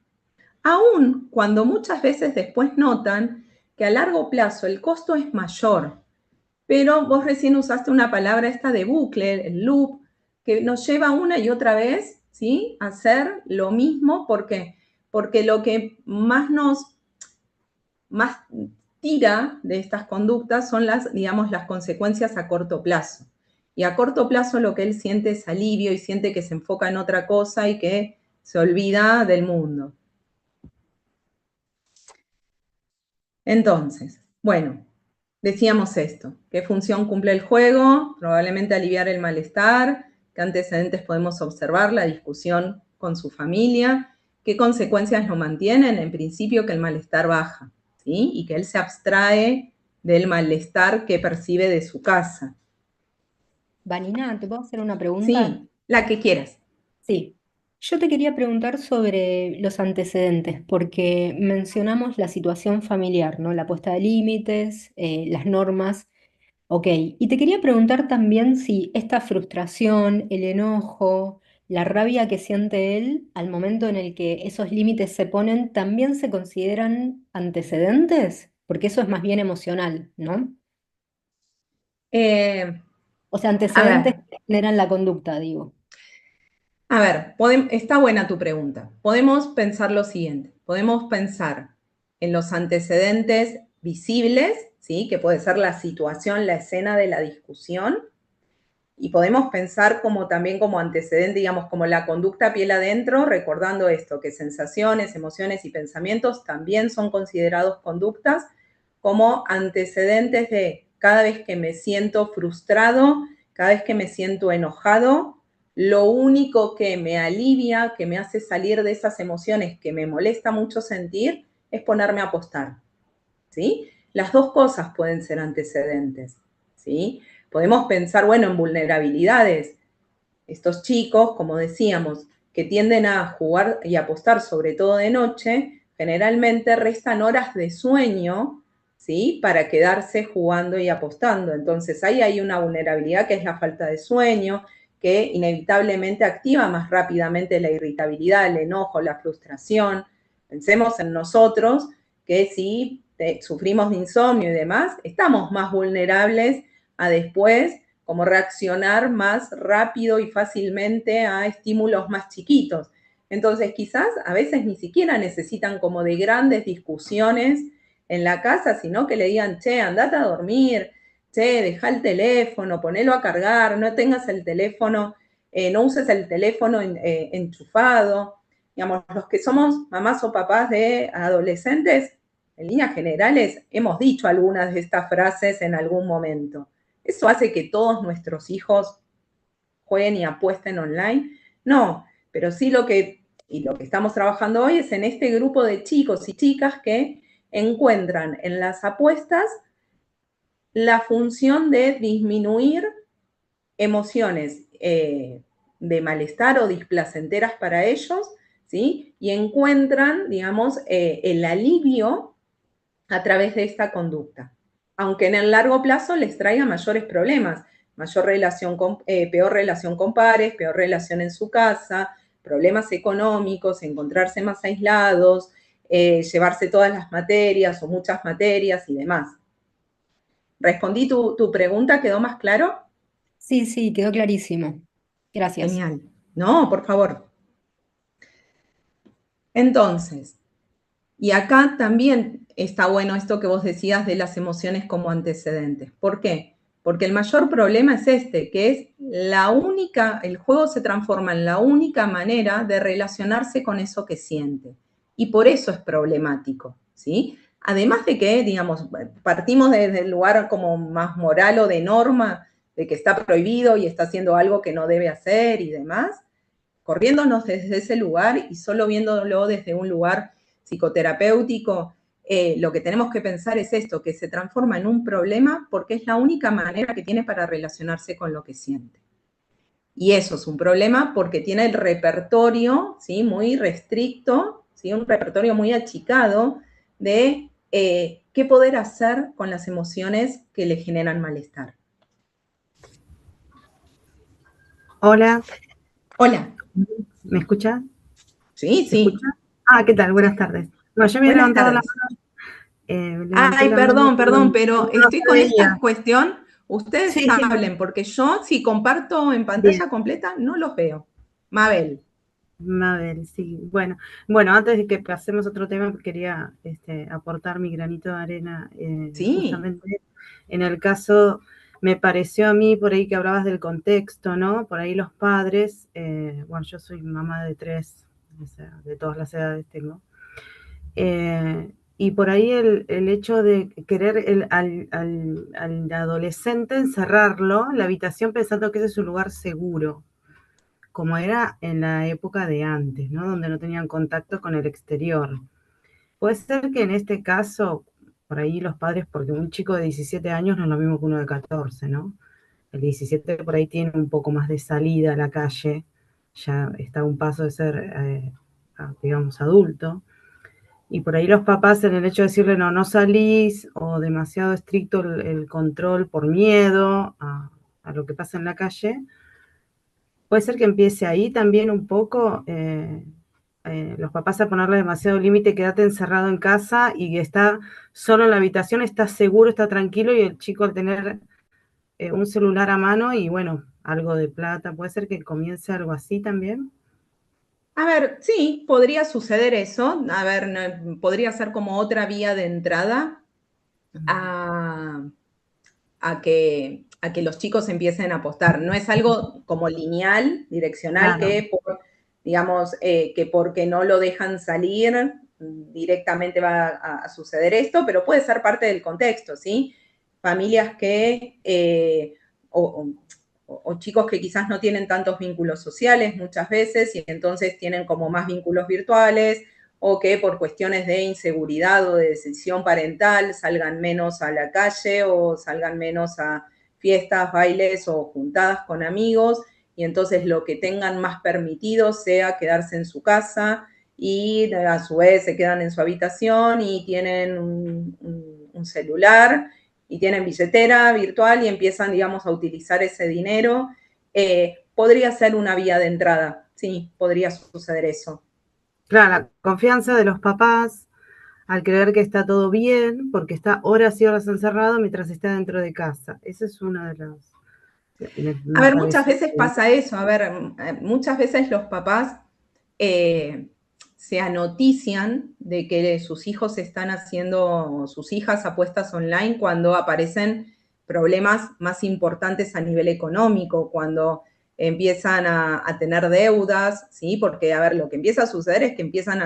Aún cuando muchas veces después notan que a largo plazo el costo es mayor, pero vos recién usaste una palabra esta de bucle, el loop, que nos lleva una y otra vez, ¿sí? A hacer lo mismo. ¿Por qué? Porque lo que más tira de estas conductas son digamos, las consecuencias a corto plazo. Y a corto plazo lo que él siente es alivio y siente que se enfoca en otra cosa y que se olvida del mundo. Entonces, bueno, decíamos esto, qué función cumple el juego, probablemente aliviar el malestar, qué antecedentes podemos observar, la discusión con su familia, qué consecuencias lo mantienen, en principio que el malestar baja, ¿sí? Y que él se abstrae del malestar que percibe de su casa. Vanina, ¿te puedo hacer una pregunta? Sí, la que quieras. Sí. Yo te quería preguntar sobre los antecedentes, porque mencionamos la situación familiar, ¿no? La puesta de límites, las normas. Ok, y te quería preguntar también si esta frustración, el enojo, la rabia que siente él al momento en el que esos límites se ponen, también se consideran antecedentes, porque eso es más bien emocional, ¿no? O sea, antecedentes que generan la conducta, digo. A ver, está buena tu pregunta. Podemos pensar lo siguiente. Podemos pensar en los antecedentes visibles, ¿sí? Que puede ser la situación, la escena de la discusión. Y podemos pensar también como antecedente, digamos, como la conducta piel adentro, recordando esto, que sensaciones, emociones y pensamientos también son considerados conductas como antecedentes de cada vez que me siento frustrado, cada vez que me siento enojado, lo único que me alivia, que me hace salir de esas emociones que me molesta mucho sentir, es ponerme a apostar, ¿sí? Las dos cosas pueden ser antecedentes, ¿sí? Podemos pensar, bueno, en vulnerabilidades. Estos chicos, como decíamos, que tienden a jugar y apostar, sobre todo de noche, generalmente restan horas de sueño, ¿sí? Para quedarse jugando y apostando. Entonces, ahí hay una vulnerabilidad que es la falta de sueño, que inevitablemente activa más rápidamente la irritabilidad, el enojo, la frustración. Pensemos en nosotros, que si sufrimos de insomnio y demás, estamos más vulnerables a después como reaccionar más rápido y fácilmente a estímulos más chiquitos. Entonces, quizás a veces ni siquiera necesitan como de grandes discusiones en la casa, sino que le digan, che, andate a dormir, che, deja el teléfono, ponelo a cargar, no tengas el teléfono, no uses el teléfono enchufado. Digamos, los que somos mamás o papás de adolescentes, en líneas generales, hemos dicho algunas de estas frases en algún momento. ¿Eso hace que todos nuestros hijos jueguen y apuesten online? No, pero sí lo que estamos trabajando hoy es en este grupo de chicos y chicas que encuentran en las apuestas la función de disminuir emociones de malestar o displacenteras para ellos, ¿sí? Y encuentran, digamos, el alivio a través de esta conducta, aunque en el largo plazo les traiga mayores problemas, peor relación con pares, peor relación en su casa, problemas económicos, encontrarse más aislados, llevarse todas las materias o muchas materias y demás. ¿Respondí tu pregunta? ¿Quedó más claro? Sí, sí, quedó clarísimo. Gracias. Genial. No, por favor. Entonces, y acá también está bueno esto que vos decías de las emociones como antecedentes. ¿Por qué? Porque el mayor problema es que es el juego se transforma en la única manera de relacionarse con eso que siente. Y por eso es problemático, ¿sí? además de que, digamos, partimos desde el lugar como más moral o de norma, de que está prohibido y está haciendo algo que no debe hacer y demás, corriéndonos desde ese lugar y solo viéndolo desde un lugar psicoterapéutico, lo que tenemos que pensar es esto, que se transforma en un problema porque es la única manera que tiene para relacionarse con lo que siente. Y eso es un problema porque tiene el repertorio, ¿sí?, muy restricto, ¿sí?, un repertorio muy achicado de qué poder hacer con las emociones que le generan malestar. Hola. Hola. ¿Me escucha? Sí, ¿Se sí. escucha? Ah, ¿qué tal? Buenas tardes. Bueno, yo me he Buenas levantado la tardes. mano. Levanté Ay, la mano perdón, porque pero no estoy se con esta veía. cuestión. Ustedes Sí, sí. hablen, porque yo, si comparto en Bien. pantalla completa, no los veo. Mabel. Mabel, sí. Bueno, antes de que pasemos a otro tema, quería aportar mi granito de arena. Sí. Justamente en el caso, me pareció a mí por ahí que hablabas del contexto, ¿no? Por ahí los padres, bueno, yo soy mamá de 3, o sea, de todas las edades tengo. Y por ahí el hecho de querer al adolescente encerrarlo en la habitación pensando que ese es un lugar seguro, como era en la época de antes, ¿no? Donde no tenían contacto con el exterior. Puede ser que en este caso, por ahí los padres, porque un chico de 17 años no es lo mismo que uno de 14, ¿no? El 17 por ahí tiene un poco más de salida a la calle, ya está a un paso de ser, digamos, adulto. Y por ahí los papás, en el hecho de decirle no salís, o demasiado estricto el control por miedo a lo que pasa en la calle, puede ser que empiece ahí también un poco los papás a ponerle demasiado límite, quédate encerrado en casa y está solo en la habitación, está seguro, está tranquilo, y el chico al tener un celular a mano y bueno, algo de plata, puede ser que comience algo así también. A ver, sí, podría suceder eso. A ver, podría ser como otra vía de entrada a que los chicos empiecen a apostar. No es algo como lineal, direccional, Claro. que digamos, que porque no lo dejan salir, directamente va a suceder esto, pero puede ser parte del contexto, ¿sí? Familias que, o chicos que quizás no tienen tantos vínculos sociales muchas veces y entonces tienen como más vínculos virtuales, o que por cuestiones de inseguridad o de decisión parental salgan menos a la calle o salgan menos a fiestas, bailes o juntadas con amigos, y entonces lo que tengan más permitido sea quedarse en su casa y a su vez se quedan en su habitación y tienen un celular y tienen billetera virtual y empiezan, digamos, a utilizar ese dinero. Podría ser una vía de entrada, sí, podría suceder eso. Claro, la confianza de los papás al creer que está todo bien, porque está horas y horas encerrado mientras está dentro de casa. Esa es una de las... A ver, muchas veces pasa eso. A ver, muchas veces los papás se anotician de que sus hijos están haciendo, sus hijas, apuestas online cuando aparecen problemas más importantes a nivel económico, cuando empiezan a tener deudas, ¿sí? Porque, a ver, lo que empieza a suceder es que empiezan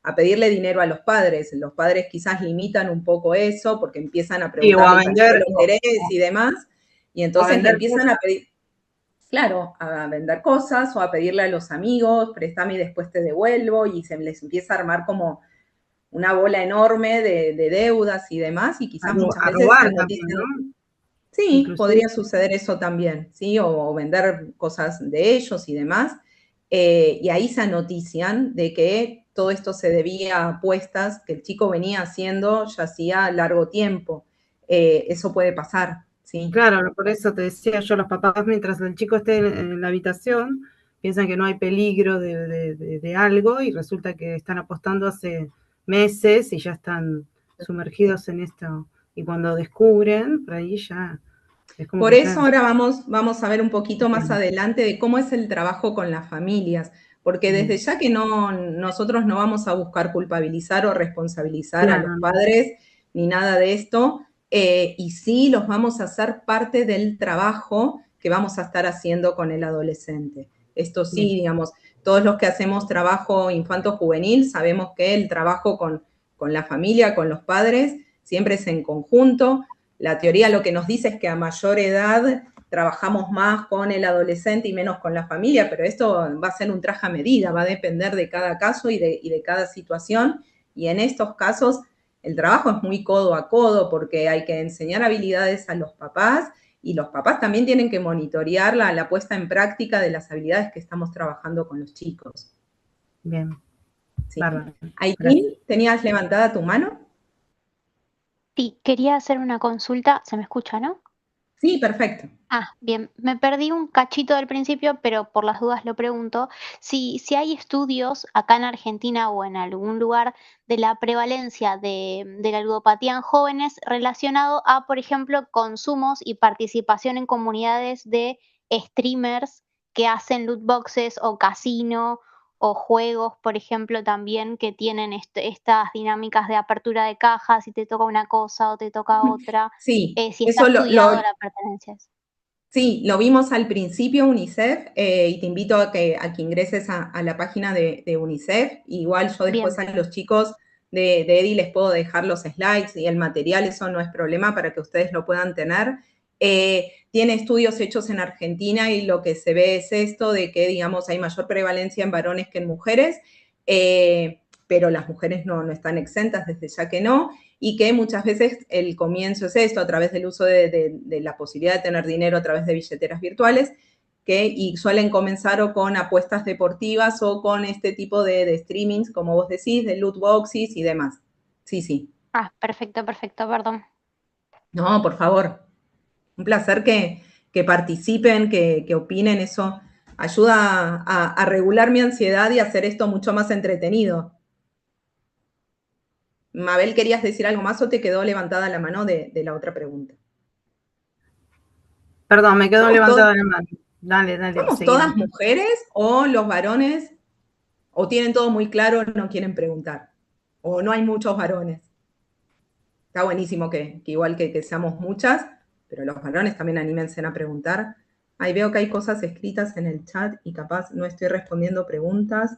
a pedirle dinero a los padres. Los padres quizás limitan un poco eso porque empiezan a preguntarle el interés y demás, y entonces le empiezan a pedir, claro, a vender cosas o a pedirle a los amigos, préstame y después te devuelvo, y se les empieza a armar como una bola enorme de deudas y demás, y quizás muchas veces robar se también, notician. ¿no? Sí, Inclusive. podría suceder eso también, ¿sí? O vender cosas de ellos y demás. Y ahí se anotician de que todo esto se debía a apuestas que el chico venía haciendo ya hacía largo tiempo. Eso puede pasar, sí. Claro, por eso te decía yo, los papás, mientras el chico esté en la habitación, piensan que no hay peligro de algo, y resulta que están apostando hace meses y ya están sumergidos en esto. Y cuando descubren, por ahí ya es como Por que eso ya... ahora vamos a ver un poquito más adelante de cómo es el trabajo con las familias, porque desde ya que nosotros no vamos a buscar culpabilizar o responsabilizar a los padres ni nada de esto, y sí los vamos a hacer parte del trabajo que vamos a estar haciendo con el adolescente. Esto sí, digamos, todos los que hacemos trabajo infanto-juvenil sabemos que el trabajo con con la familia, con los padres, siempre es en conjunto. La teoría lo que nos dice es que a mayor edad trabajamos más con el adolescente y menos con la familia, pero esto va a ser un traje a medida, va a depender de cada caso y de cada situación, y en estos casos el trabajo es muy codo a codo porque hay que enseñar habilidades a los papás y los papás también tienen que monitorear la puesta en práctica de las habilidades que estamos trabajando con los chicos. Bien. Sí. Aitín, ¿tenías levantada tu mano? Sí, quería hacer una consulta. ¿Se me escucha, no? Sí, perfecto. Ah, bien. Me perdí un cachito del principio, pero por las dudas lo pregunto. Si hay estudios acá en Argentina o en algún lugar de la prevalencia de la ludopatía en jóvenes relacionado a, por ejemplo, consumos y participación en comunidades de streamers que hacen loot boxes o casino o juegos, por ejemplo, también que tienen estas dinámicas de apertura de cajas, si te toca una cosa o te toca otra, Sí, si está eso estudiado la pertenencia. Sí, lo vimos al principio UNICEF y te invito a que ingreses a la página de UNICEF. Igual yo después a los chicos de EDI les puedo dejar los slides y el material, eso no es problema para que ustedes lo puedan tener. Tiene estudios hechos en Argentina y lo que se ve es esto de que, digamos, hay mayor prevalencia en varones que en mujeres, pero las mujeres no están exentas, desde ya que no, y que muchas veces el comienzo es esto, a través del uso de la posibilidad de tener dinero a través de billeteras virtuales, y suelen comenzar o con apuestas deportivas o con este tipo de streamings, como vos decís, de loot boxes y demás. Sí. Ah, perfecto, perdón. No, por favor. Un placer que participen, que opinen, eso ayuda a regular mi ansiedad y a hacer esto mucho más entretenido. Mabel, ¿querías decir algo más o te quedó levantada la mano de la otra pregunta? Perdón, me quedó levantada la mano. Dale. ¿Somos todas mujeres o los varones o tienen todo muy claro, no quieren preguntar? O no hay muchos varones. Está buenísimo que igual que seamos muchas, pero los varones también anímense a preguntar. Ahí veo que hay cosas escritas en el chat y capaz no estoy respondiendo preguntas.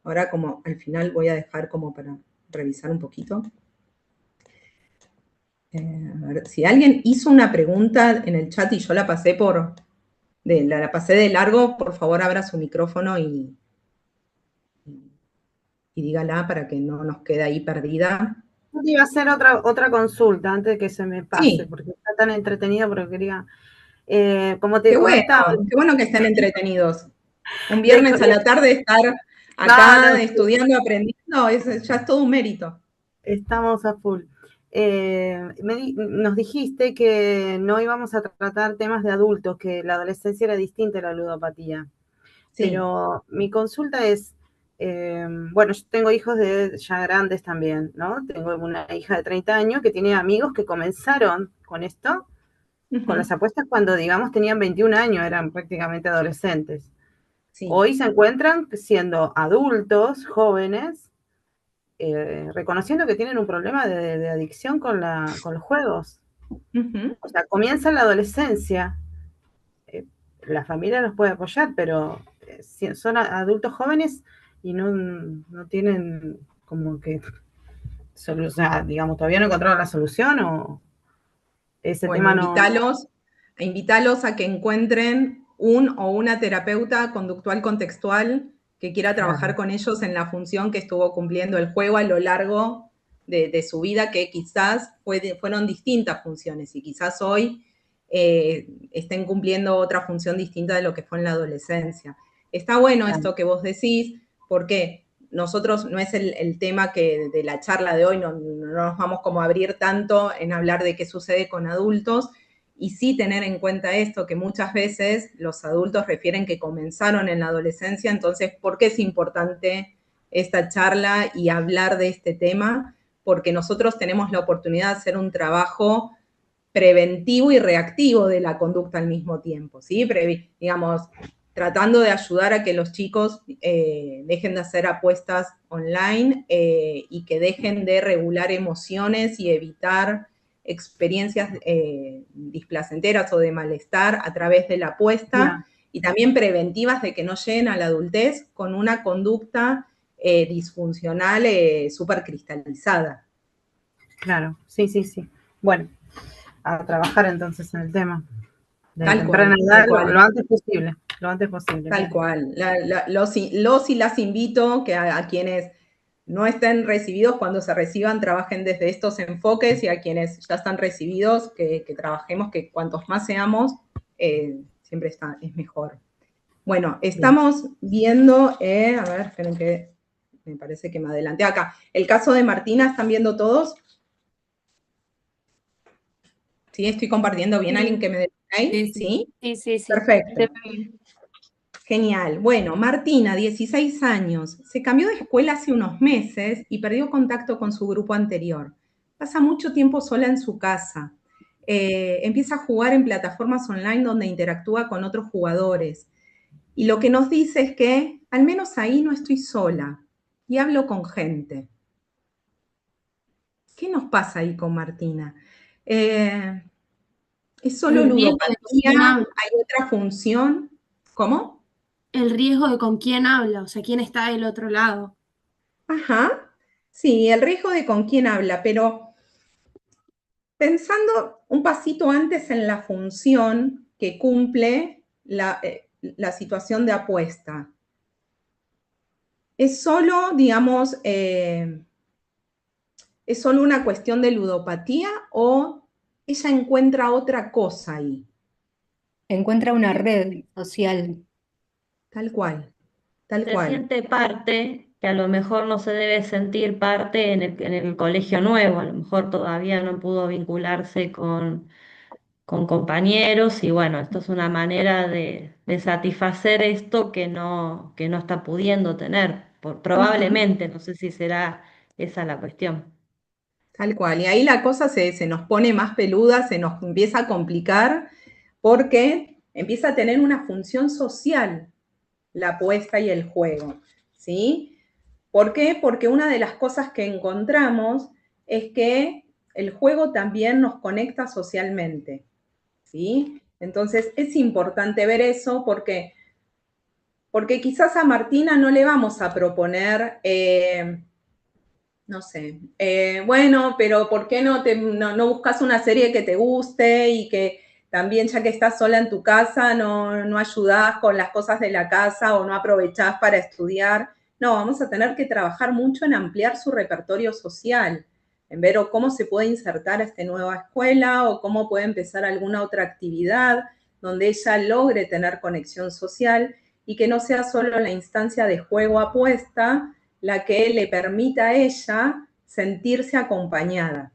Ahora como al final voy a dejar como para revisar un poquito. A ver, si alguien hizo una pregunta en el chat y yo la pasé la pasé de largo, por favor abra su micrófono y dígala para que no nos quede ahí perdida. Iba a hacer otra consulta antes de que se me pase, Sí. porque está tan entretenida, porque quería, como te Qué comentaba. bueno que estén entretenidos. Un viernes a la tarde estar acá estudiando, aprendiendo, ya es todo un mérito. Estamos a full. Nos dijiste que no íbamos a tratar temas de adultos, que la adolescencia era distinta a la ludopatía. Sí. Pero mi consulta es, bueno, yo tengo hijos ya grandes también, ¿no? Tengo una hija de 30 años que tiene amigos que comenzaron con esto, con las apuestas cuando, digamos, tenían 21 años, eran prácticamente adolescentes. Sí. Hoy se encuentran siendo adultos, jóvenes, reconociendo que tienen un problema de adicción con los juegos. O sea, comienza la adolescencia, la familia los puede apoyar, pero son adultos jóvenes y no tienen como que, o sea, digamos, todavía no encontraron la solución o ese tema no... Invítalos a que encuentren un o una terapeuta conductual contextual que quiera trabajar con ellos en la función que estuvo cumpliendo el juego a lo largo de su vida, que quizás fueron distintas funciones y quizás hoy estén cumpliendo otra función distinta de lo que fue en la adolescencia. Está bueno esto que vos decís, porque nosotros no es el tema que de la charla de hoy, no nos vamos como a abrir tanto en hablar de qué sucede con adultos, y sí tener en cuenta esto, que muchas veces los adultos refieren que comenzaron en la adolescencia, entonces, ¿por qué es importante esta charla y hablar de este tema? Porque nosotros tenemos la oportunidad de hacer un trabajo preventivo y reactivo de la conducta al mismo tiempo, ¿sí? Digamos, tratando de ayudar a que los chicos dejen de hacer apuestas online y que dejen de regular emociones y evitar experiencias displacenteras o de malestar a través de la apuesta, y también preventivas de que no lleguen a la adultez con una conducta disfuncional súper cristalizada. Claro, sí. Bueno, a trabajar entonces en el tema. De Tal temprana cual, edad, tal cual. lo antes posible. Lo antes posible. Tal Bien. cual. Los y las invito que a quienes no estén recibidos, cuando se reciban, trabajen desde estos enfoques, y a quienes ya están recibidos, que trabajemos, que cuantos más seamos, siempre es mejor. Bueno, estamos viendo, a ver, esperen que me parece que me adelanté acá. El caso de Martina, ¿están viendo todos? ¿Sí? ¿Estoy compartiendo bien? ¿Alguien que me dé ahí? ¿Sí? Sí. Perfecto. Genial. Bueno, Martina, 16 años, se cambió de escuela hace unos meses y perdió contacto con su grupo anterior. Pasa mucho tiempo sola en su casa. Empieza a jugar en plataformas online donde interactúa con otros jugadores. Y lo que nos dice es que al menos ahí no estoy sola y hablo con gente. ¿Qué nos pasa ahí con Martina? ¿Es solo El riesgo de con quién ludopatía? habla. ¿Hay otra función? ¿Cómo? El riesgo de con quién habla, o sea, quién está del otro lado. Ajá, sí, el riesgo de con quién habla, pero pensando un pasito antes en la función que cumple la situación de apuesta. ¿Es solo, digamos, es solo una cuestión de ludopatía o ella encuentra otra cosa ahí? Encuentra una red social. Tal cual, tal Se cual. siente parte, que a lo mejor no se debe sentir parte en el colegio nuevo, a lo mejor todavía no pudo vincularse con compañeros y bueno, esto es una manera de satisfacer esto que no está pudiendo tener, probablemente, no sé si será esa la cuestión. Tal cual. Y ahí la cosa se nos pone más peluda, se nos empieza a complicar, porque empieza a tener una función social la apuesta y el juego, ¿sí? ¿Por qué? Porque una de las cosas que encontramos es que el juego también nos conecta socialmente, ¿sí? Entonces es importante ver eso porque quizás a Martina no le vamos a proponer, no sé, bueno, pero ¿por qué no buscas una serie que te guste y que también, ya que estás sola en tu casa, no ayudás con las cosas de la casa o no aprovechás para estudiar? No, vamos a tener que trabajar mucho en ampliar su repertorio social, en ver cómo se puede insertar a esta nueva escuela o cómo puede empezar alguna otra actividad donde ella logre tener conexión social y que no sea solo la instancia de juego apuesta la que le permita a ella sentirse acompañada.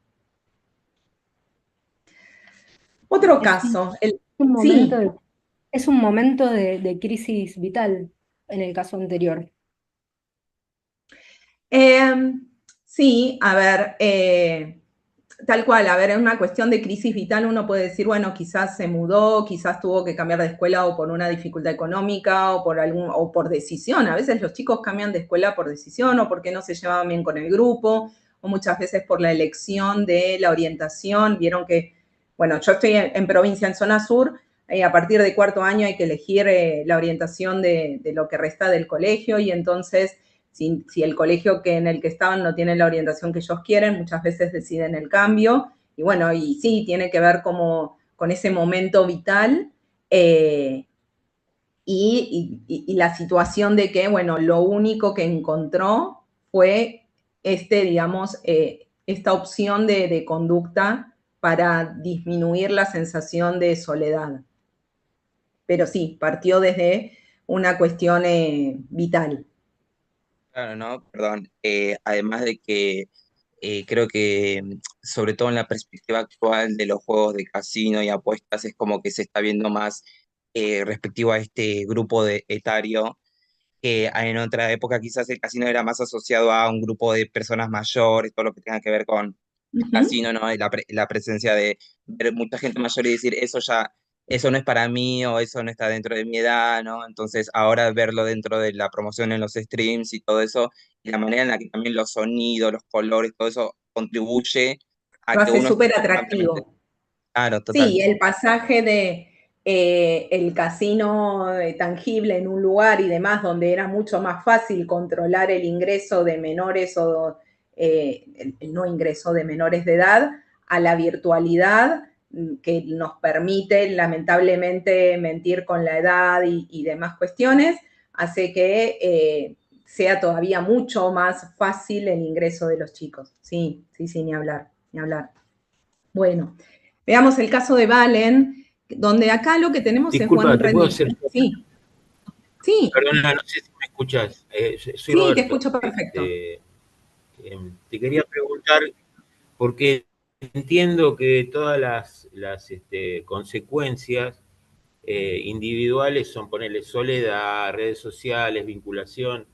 Otro caso. Es un momento de crisis vital en el caso anterior. Sí, a ver, tal cual, a ver, en una cuestión de crisis vital uno puede decir, bueno, quizás se mudó, quizás tuvo que cambiar de escuela o por una dificultad económica o por decisión. A veces los chicos cambian de escuela por decisión o porque no se llevaban bien con el grupo o muchas veces por la elección de la orientación. Vieron que, bueno, yo estoy en provincia, en zona sur, a partir de cuarto año hay que elegir la orientación de lo que resta del colegio y entonces si el colegio en el que estaban no tiene la orientación que ellos quieren, muchas veces deciden el cambio. Y bueno, y sí, tiene que ver como con ese momento vital y la situación de que, bueno, lo único que encontró fue digamos, esta opción de conducta para disminuir la sensación de soledad. Pero sí, partió desde una cuestión vital. Claro, no, perdón. Además de que creo que, sobre todo en la perspectiva actual de los juegos de casino y apuestas, es como que se está viendo más respectivo a este grupo etario, que en otra época quizás el casino era más asociado a un grupo de personas mayores, todo lo que tenga que ver con el casino, ¿no? Y la presencia de ver mucha gente mayor y decir, eso no es para mí o eso no está dentro de mi edad, ¿no? Entonces ahora verlo dentro de la promoción en los streams y todo eso, y la manera en la que también los sonidos, los colores, todo eso contribuye a Lo que hace uno esté súper constantemente. atractivo. Claro, total. Sí, el pasaje el casino tangible en un lugar y demás, donde era mucho más fácil controlar el ingreso de menores o el no ingreso de menores de edad, a la virtualidad que nos permite lamentablemente mentir con la edad y demás cuestiones, hace que sea todavía mucho más fácil el ingreso de los chicos. Sí, sí, sí, ni hablar, ni hablar. Bueno, veamos el caso de Valen, donde acá lo que tenemos Disculpa, es Juan ¿te puedo hacer? Sí. Sí. Perdona, no sé si me escuchas. Soy Sí, Roberto. te escucho perfecto. Te quería preguntar, porque entiendo que todas las consecuencias individuales son ponerle soledad, redes sociales, vinculación.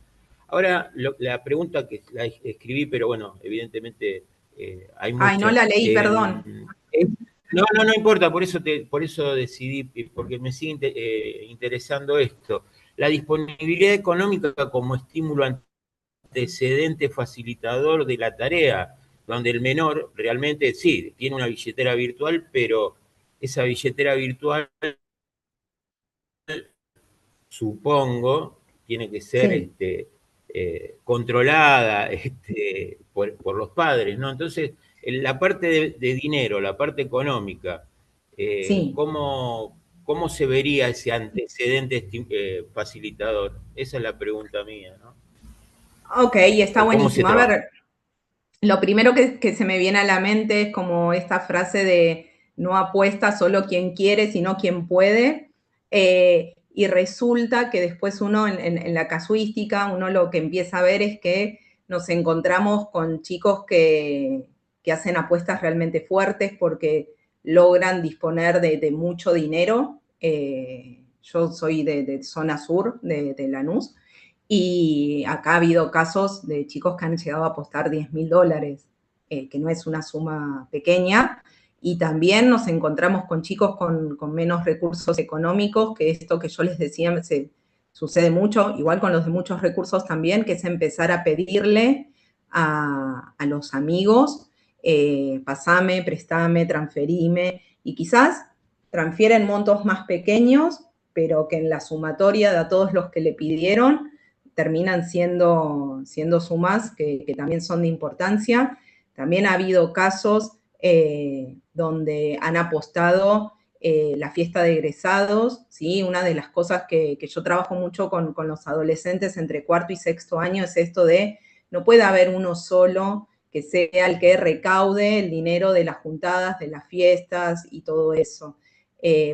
Ahora, la pregunta que la escribí, pero bueno, evidentemente hay muchas. Ay, no la leí, perdón. No importa, por eso decidí, porque me sigue interesando esto. La disponibilidad económica como estímulo antecedente facilitador de la tarea, donde el menor realmente sí, tiene una billetera virtual, pero esa billetera virtual, supongo, tiene que ser controlada por los padres, ¿no? Entonces, la parte de dinero, la parte económica, ¿cómo se vería ese antecedente facilitador? Esa es la pregunta mía, ¿no? Ok, está ¿Cómo se buenísimo. A trabaja? ver, lo primero que se me viene a la mente es como esta frase de no apuesta solo quien quiere, sino quien puede. Y resulta que después uno en la casuística, uno lo que empieza a ver es que nos encontramos con chicos que hacen apuestas realmente fuertes porque logran disponer de mucho dinero. Yo soy de zona sur, de Lanús, y acá ha habido casos de chicos que han llegado a apostar $10.000, que no es una suma pequeña, y también nos encontramos con chicos con menos recursos económicos, que esto que yo les decía sucede mucho, igual con los de muchos recursos también, que es empezar a pedirle a los amigos, pasame, prestame, transferime, y quizás transfieren montos más pequeños, pero que en la sumatoria de a todos los que le pidieron, terminan siendo sumas que también son de importancia. También ha habido casos donde han apostado la fiesta de egresados, ¿sí? Una de las cosas que yo trabajo mucho con los adolescentes entre cuarto y sexto año es esto de no puede haber uno solo que sea el que recaude el dinero de las juntadas, de las fiestas y todo eso.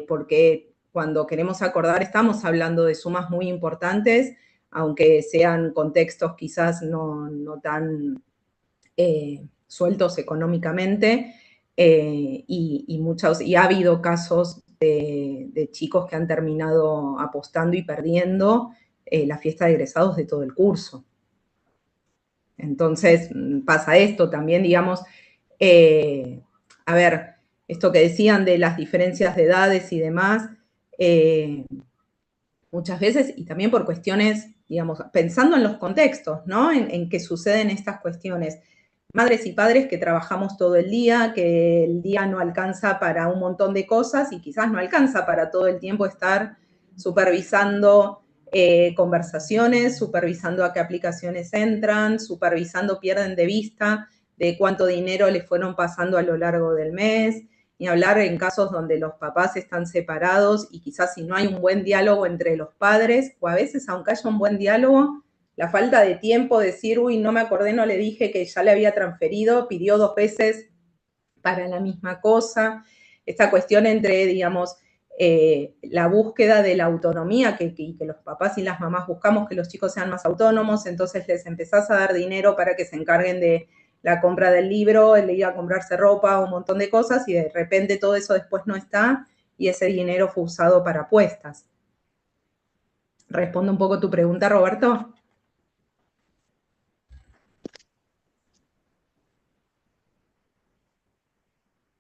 Porque cuando queremos acordar estamos hablando de sumas muy importantes, aunque sean contextos quizás no tan sueltos económicamente, y ha habido casos de chicos que han terminado apostando y perdiendo la fiesta de egresados de todo el curso. Entonces pasa esto también, digamos, a ver, esto que decían de las diferencias de edades y demás, muchas veces, y también por cuestiones, digamos, pensando en los contextos, ¿no? En que suceden estas cuestiones. Madres y padres que trabajamos todo el día, que el día no alcanza para un montón de cosas y quizás no alcanza para todo el tiempo estar supervisando conversaciones, supervisando a qué aplicaciones entran, supervisando, pierden de vista de cuánto dinero les fueron pasando a lo largo del mes, ni hablar en casos donde los papás están separados y quizás si no hay un buen diálogo entre los padres, o a veces aunque haya un buen diálogo, la falta de tiempo, decir, uy, no me acordé, no le dije que ya le había transferido, pidió 2 veces para la misma cosa. Esta cuestión entre, digamos, la búsqueda de la autonomía, que los papás y las mamás buscamos que los chicos sean más autónomos, entonces les empezás a dar dinero para que se encarguen de la compra del libro, el ir a comprarse ropa, un montón de cosas, y de repente todo eso después no está, y ese dinero fue usado para apuestas. ¿Respondo un poco tu pregunta, Roberto?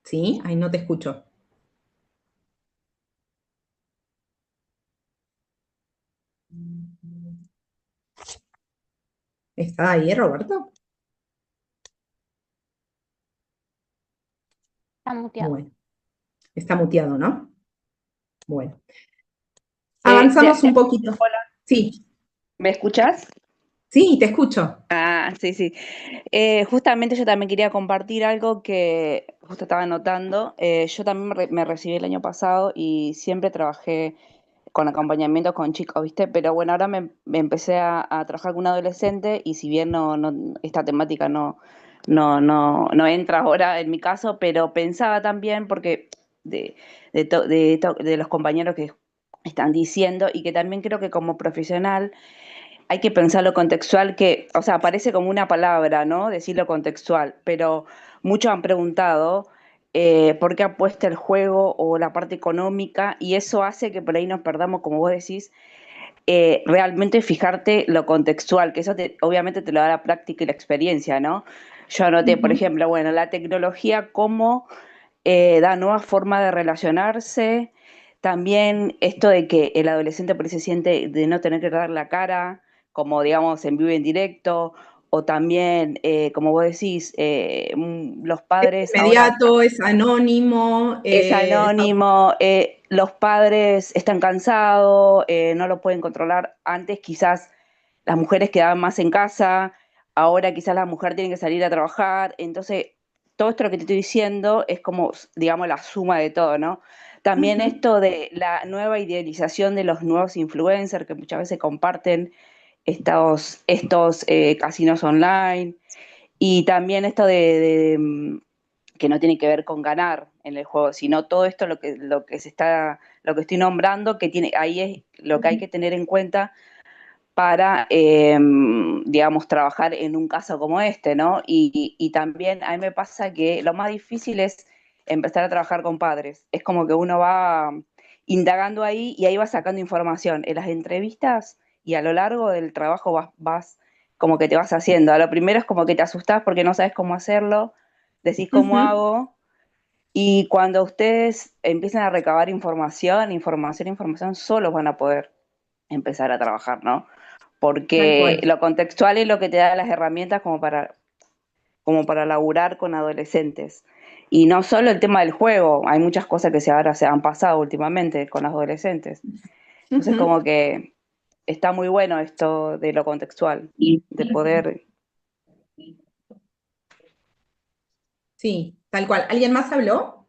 ¿Sí? Ahí no te escucho. ¿Está ahí, Roberto? Está muteado. Bueno, está muteado, ¿no? Bueno, avanzamos un poquito. Hola, Sí, ¿me escuchás? sí, te escucho. Ah, sí, sí. Justamente yo también quería compartir algo que justo estaba notando. Yo también me recibí el año pasado y siempre trabajé con acompañamiento con chicos, ¿viste? Pero bueno, ahora me empecé a trabajar con un adolescente y si bien esta temática no entra ahora en mi caso, pero pensaba también porque de los compañeros que están diciendo y que también creo que como profesional hay que pensar lo contextual que, o sea, parece como una palabra, ¿no? Decir lo contextual, pero muchos han preguntado por qué apuesta el juego o la parte económica y eso hace que por ahí nos perdamos, como vos decís, realmente fijarte lo contextual, que eso obviamente te lo da la práctica y la experiencia, ¿no? Yo anoté, por ejemplo, bueno, la tecnología cómo da nuevas formas de relacionarse, también esto de que el adolescente por ahí se siente de no tener que dar la cara, como digamos en vivo y en directo, o también, como vos decís, los padres ahora Inmediato, es anónimo. es anónimo, los padres están cansados, no lo pueden controlar. Antes quizás las mujeres quedaban más en casa, ahora quizás la mujer tiene que salir a trabajar. Entonces, todo esto que te estoy diciendo es como, digamos, la suma de todo, ¿no? También esto de la nueva idealización de los nuevos influencers que muchas veces comparten estos casinos online. Y también esto que no tiene que ver con ganar en el juego, sino todo esto lo que estoy nombrando, que tiene, ahí es lo que hay que tener en cuenta para, digamos, trabajar en un caso como este, ¿no? Y también a mí me pasa que lo más difícil es empezar a trabajar con padres. Es como que uno va indagando ahí y ahí va sacando información. En las entrevistas y a lo largo del trabajo vas como que te vas haciendo. A lo primero es como que te asustás porque no sabes cómo hacerlo, decís cómo hago, y cuando ustedes empiezan a recabar información, solos van a poder empezar a trabajar, ¿no? Porque lo contextual es lo que te da las herramientas como para laburar con adolescentes. Y no solo el tema del juego, hay muchas cosas que ahora se han pasado últimamente con los adolescentes. Entonces como que está muy bueno esto de lo contextual, de poder... Sí, tal cual. ¿Alguien más habló?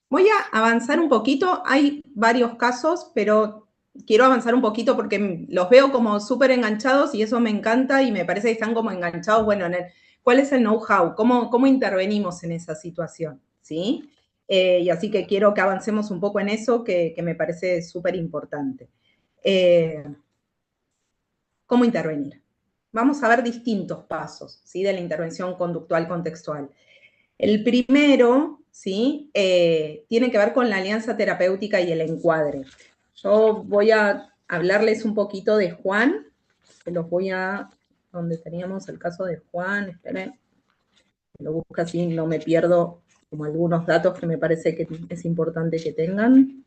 Voy a avanzar un poquito. Hay varios casos, pero quiero avanzar un poquito porque los veo como súper enganchados y eso me encanta y me parece que están como enganchados, bueno, ¿cuál es el know-how? ¿Cómo intervenimos en esa situación? ¿Sí? Y así que quiero que avancemos un poco en eso, que me parece súper importante. ¿Cómo intervenir? Vamos a ver distintos pasos, ¿sí? De la intervención conductual contextual. El primero, ¿sí? Tiene que ver con la alianza terapéutica y el encuadre. Yo voy a hablarles un poquito de Juan, que los voy a, donde teníamos el caso de Juan, esperen, lo busco así, no me pierdo como algunos datos que me parece que es importante que tengan.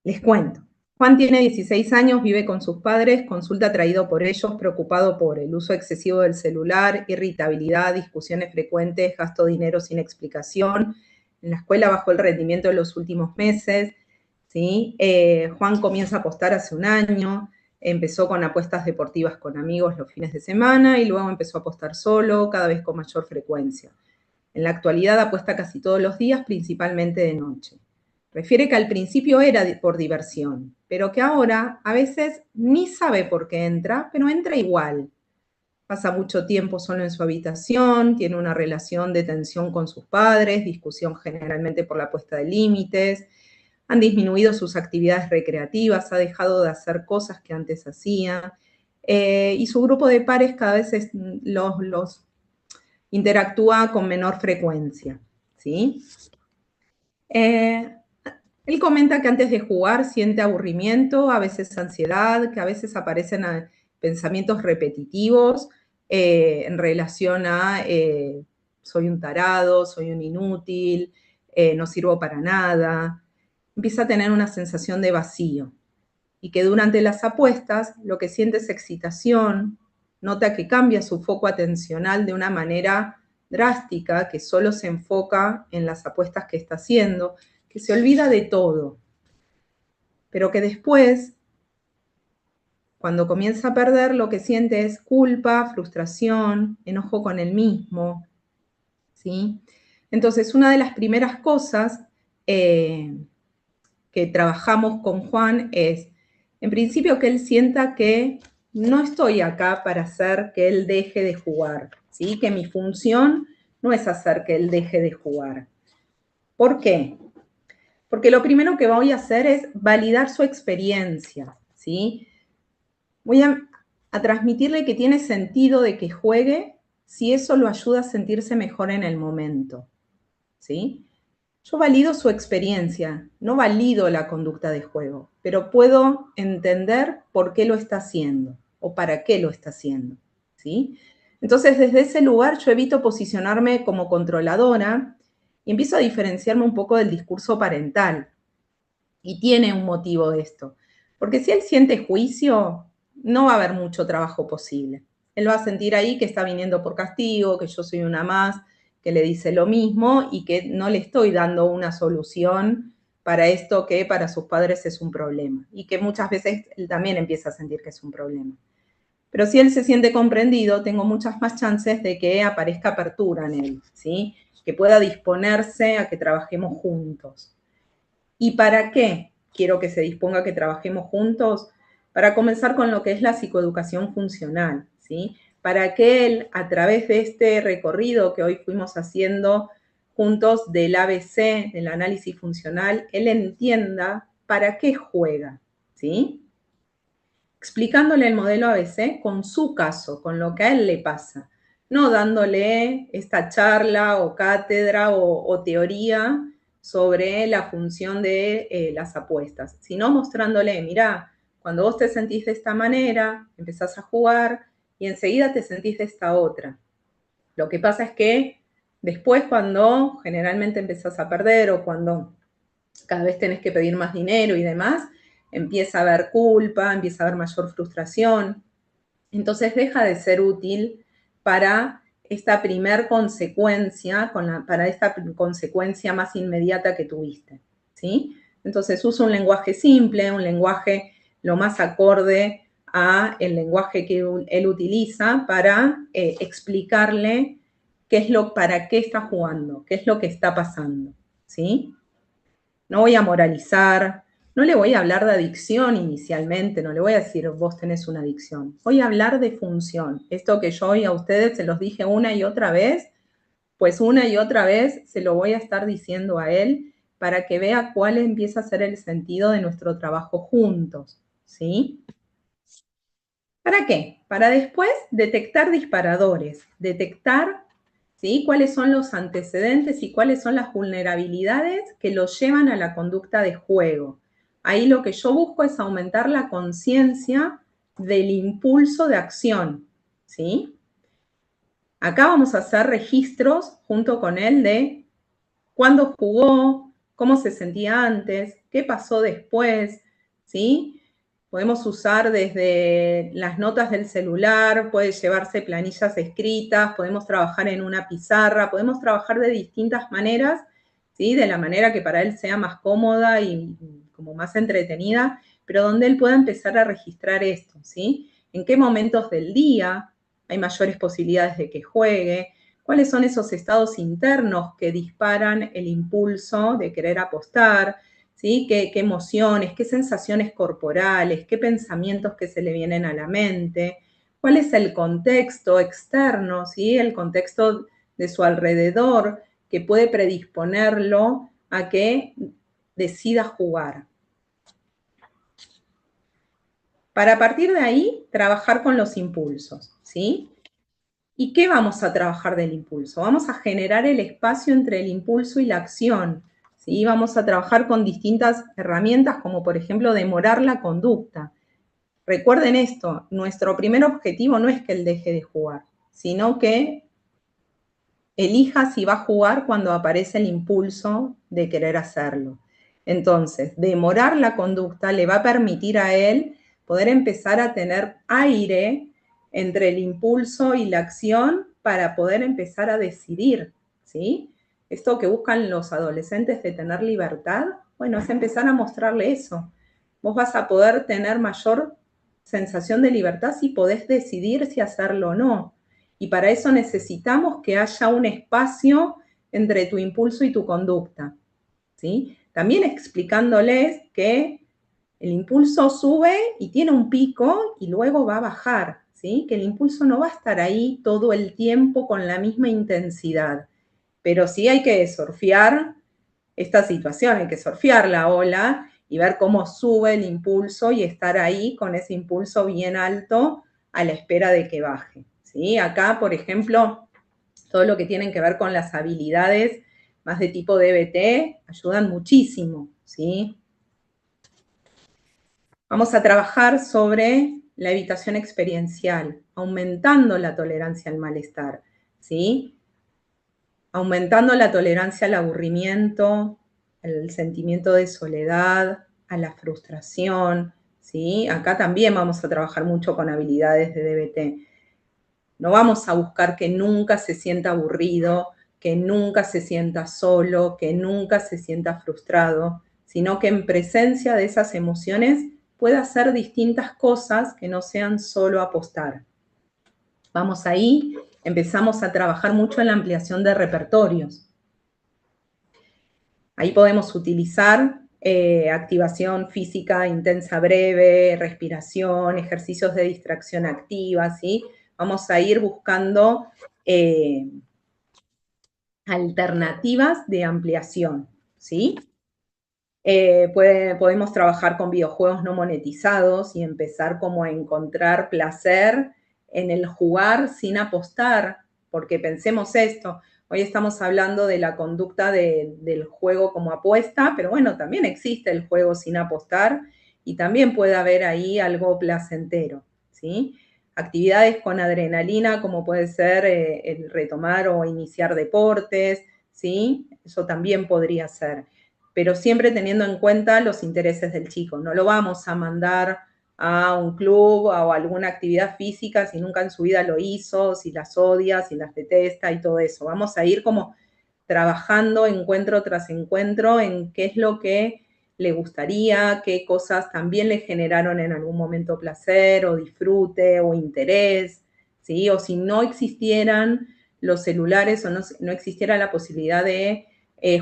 Les cuento. Juan tiene 16 años, vive con sus padres, consulta atraído por ellos, preocupado por el uso excesivo del celular, irritabilidad, discusiones frecuentes, gasto de dinero sin explicación. En la escuela bajó el rendimiento en los últimos meses. ¿Sí? Juan comienza a apostar hace un año, empezó con apuestas deportivas con amigos los fines de semana y luego empezó a apostar solo, cada vez con mayor frecuencia. En la actualidad apuesta casi todos los días, principalmente de noche. Refiere que al principio era por diversión, pero que ahora a veces ni sabe por qué entra, pero entra igual. Pasa mucho tiempo solo en su habitación, tiene una relación de tensión con sus padres, discusión generalmente por la puesta de límites, han disminuido sus actividades recreativas, ha dejado de hacer cosas que antes hacía, y su grupo de pares cada vez los interactúa con menor frecuencia, ¿sí? Él comenta que antes de jugar siente aburrimiento, a veces ansiedad, que a veces aparecen pensamientos repetitivos en relación a soy un tarado, soy un inútil, no sirvo para nada. Empieza a tener una sensación de vacío y que durante las apuestas lo que siente es excitación, nota que cambia su foco atencional de una manera drástica, que solo se enfoca en las apuestas que está haciendo, que se olvida de todo, pero que después, cuando comienza a perder, lo que siente es culpa, frustración, enojo con él mismo, ¿sí? Entonces, una de las primeras cosas que trabajamos con Juan es, en principio, que él sienta que no estoy acá para hacer que él deje de jugar, ¿sí? Que mi función no es hacer que él deje de jugar. ¿Por qué? Porque lo primero que voy a hacer es validar su experiencia, ¿sí? Voy a transmitirle que tiene sentido de que juegue si eso lo ayuda a sentirse mejor en el momento, ¿sí? Yo valido su experiencia, no valido la conducta de juego, pero puedo entender por qué lo está haciendo o para qué lo está haciendo, ¿sí? Entonces, desde ese lugar yo evito posicionarme como controladora y empiezo a diferenciarme un poco del discurso parental. Y tiene un motivo de esto, porque si él siente juicio, no va a haber mucho trabajo posible. Él va a sentir ahí que está viniendo por castigo, que yo soy una más, que le dice lo mismo y que no le estoy dando una solución para esto que para sus padres es un problema. Y que muchas veces él también empieza a sentir que es un problema. Pero si él se siente comprendido, tengo muchas más chances de que aparezca apertura en él, ¿sí? Que pueda disponerse a que trabajemos juntos. ¿Y para qué quiero que se disponga a que trabajemos juntos? Para comenzar con lo que es la psicoeducación funcional, ¿sí? Para que él, a través de este recorrido que hoy fuimos haciendo juntos del ABC, del análisis funcional, él entienda para qué juega, ¿sí? Explicándole el modelo ABC con su caso, con lo que a él le pasa, no dándole esta charla o cátedra o teoría sobre la función de las apuestas, sino mostrándole, mirá, cuando vos te sentís de esta manera, empezás a jugar y enseguida te sentís de esta otra. Lo que pasa es que después cuando generalmente empezás a perder o cuando cada vez tenés que pedir más dinero y demás, empieza a haber culpa, empieza a haber mayor frustración. Entonces deja de ser útil para esta primer consecuencia, para esta consecuencia más inmediata que tuviste, ¿sí? Entonces usa un lenguaje simple, un lenguaje lo más acorde a el lenguaje que él utiliza para explicarle para qué está jugando, qué es lo que está pasando, ¿sí? No voy a moralizar, no le voy a hablar de adicción inicialmente, no le voy a decir vos tenés una adicción. Voy a hablar de función. Esto que yo hoy a ustedes se los dije una y otra vez, pues una y otra vez se lo voy a estar diciendo a él para que vea cuál empieza a ser el sentido de nuestro trabajo juntos, ¿sí? ¿Para qué? Para después detectar disparadores, detectar, ¿sí?, cuáles son los antecedentes y cuáles son las vulnerabilidades que los llevan a la conducta de juego. Ahí lo que yo busco es aumentar la conciencia del impulso de acción, ¿sí? Acá vamos a hacer registros junto con él de cuándo jugó, cómo se sentía antes, qué pasó después, ¿sí? Podemos usar desde las notas del celular, puede llevarse planillas escritas, podemos trabajar en una pizarra, podemos trabajar de distintas maneras, ¿sí? De la manera que para él sea más cómoda y como más entretenida, pero donde él pueda empezar a registrar esto, ¿sí? En qué momentos del día hay mayores posibilidades de que juegue, cuáles son esos estados internos que disparan el impulso de querer apostar, ¿sí? ¿Qué emociones, qué sensaciones corporales, qué pensamientos que se le vienen a la mente? ¿Cuál es el contexto externo, ¿sí? El contexto de su alrededor que puede predisponerlo a que decida jugar? Para partir de ahí, trabajar con los impulsos, ¿sí? ¿Y qué vamos a trabajar del impulso? Vamos a generar el espacio entre el impulso y la acción, ¿sí? Vamos a trabajar con distintas herramientas, como por ejemplo demorar la conducta. Recuerden esto, nuestro primer objetivo no es que él deje de jugar, sino que elija si va a jugar cuando aparece el impulso de querer hacerlo. Entonces, demorar la conducta le va a permitir a él poder empezar a tener aire entre el impulso y la acción para poder empezar a decidir, ¿sí? Esto que buscan los adolescentes de tener libertad, bueno, es empezar a mostrarle eso. Vos vas a poder tener mayor sensación de libertad si podés decidir si hacerlo o no. Y para eso necesitamos que haya un espacio entre tu impulso y tu conducta, ¿sí? También explicándoles que el impulso sube y tiene un pico y luego va a bajar, ¿sí? Que el impulso no va a estar ahí todo el tiempo con la misma intensidad. Pero sí hay que surfear esta situación, hay que surfear la ola y ver cómo sube el impulso y estar ahí con ese impulso bien alto a la espera de que baje, ¿sí? Acá, por ejemplo, todo lo que tienen que ver con las habilidades más de tipo DBT ayudan muchísimo, ¿sí? Vamos a trabajar sobre la evitación experiencial, aumentando la tolerancia al malestar, ¿sí? Aumentando la tolerancia al aburrimiento, al sentimiento de soledad, a la frustración, ¿sí? Acá también vamos a trabajar mucho con habilidades de DBT. No vamos a buscar que nunca se sienta aburrido, que nunca se sienta solo, que nunca se sienta frustrado, sino que en presencia de esas emociones pueda hacer distintas cosas que no sean solo apostar. Vamos ahí, empezamos a trabajar mucho en la ampliación de repertorios. Ahí podemos utilizar activación física intensa breve, respiración, ejercicios de distracción activa, ¿sí? Vamos a ir buscando alternativas de ampliación, ¿sí? Podemos trabajar con videojuegos no monetizados y empezar como a encontrar placer en el jugar sin apostar, porque pensemos esto, hoy estamos hablando de la conducta del juego como apuesta, pero bueno, también existe el juego sin apostar y también puede haber ahí algo placentero, ¿sí? Actividades con adrenalina, como puede ser el retomar o iniciar deportes, ¿sí? Eso también podría ser, pero siempre teniendo en cuenta los intereses del chico. No lo vamos a mandar a un club o a alguna actividad física si nunca en su vida lo hizo, si las odia, si las detesta y todo eso. Vamos a ir como trabajando encuentro tras encuentro en qué es lo que le gustaría, qué cosas también le generaron en algún momento placer o disfrute o interés, ¿sí? O si no existieran los celulares o no existiera la posibilidad de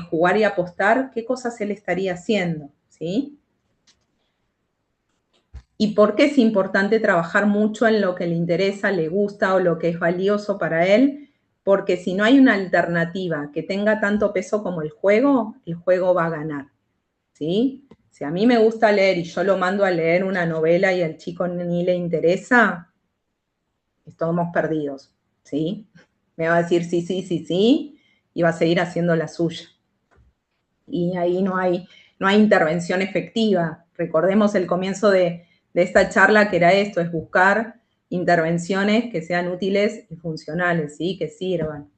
jugar y apostar, qué cosas él estaría haciendo, ¿sí? ¿Y por qué es importante trabajar mucho en lo que le interesa, le gusta o lo que es valioso para él? Porque si no hay una alternativa que tenga tanto peso como el juego va a ganar, ¿sí? Si a mí me gusta leer y yo lo mando a leer una novela y al chico ni le interesa, estamos perdidos, ¿sí? Me va a decir sí, sí, sí, sí, y va a seguir haciendo la suya. Y ahí no hay intervención efectiva. Recordemos el comienzo de esta charla, que era esto, es buscar intervenciones que sean útiles y funcionales, ¿sí? Que sirvan.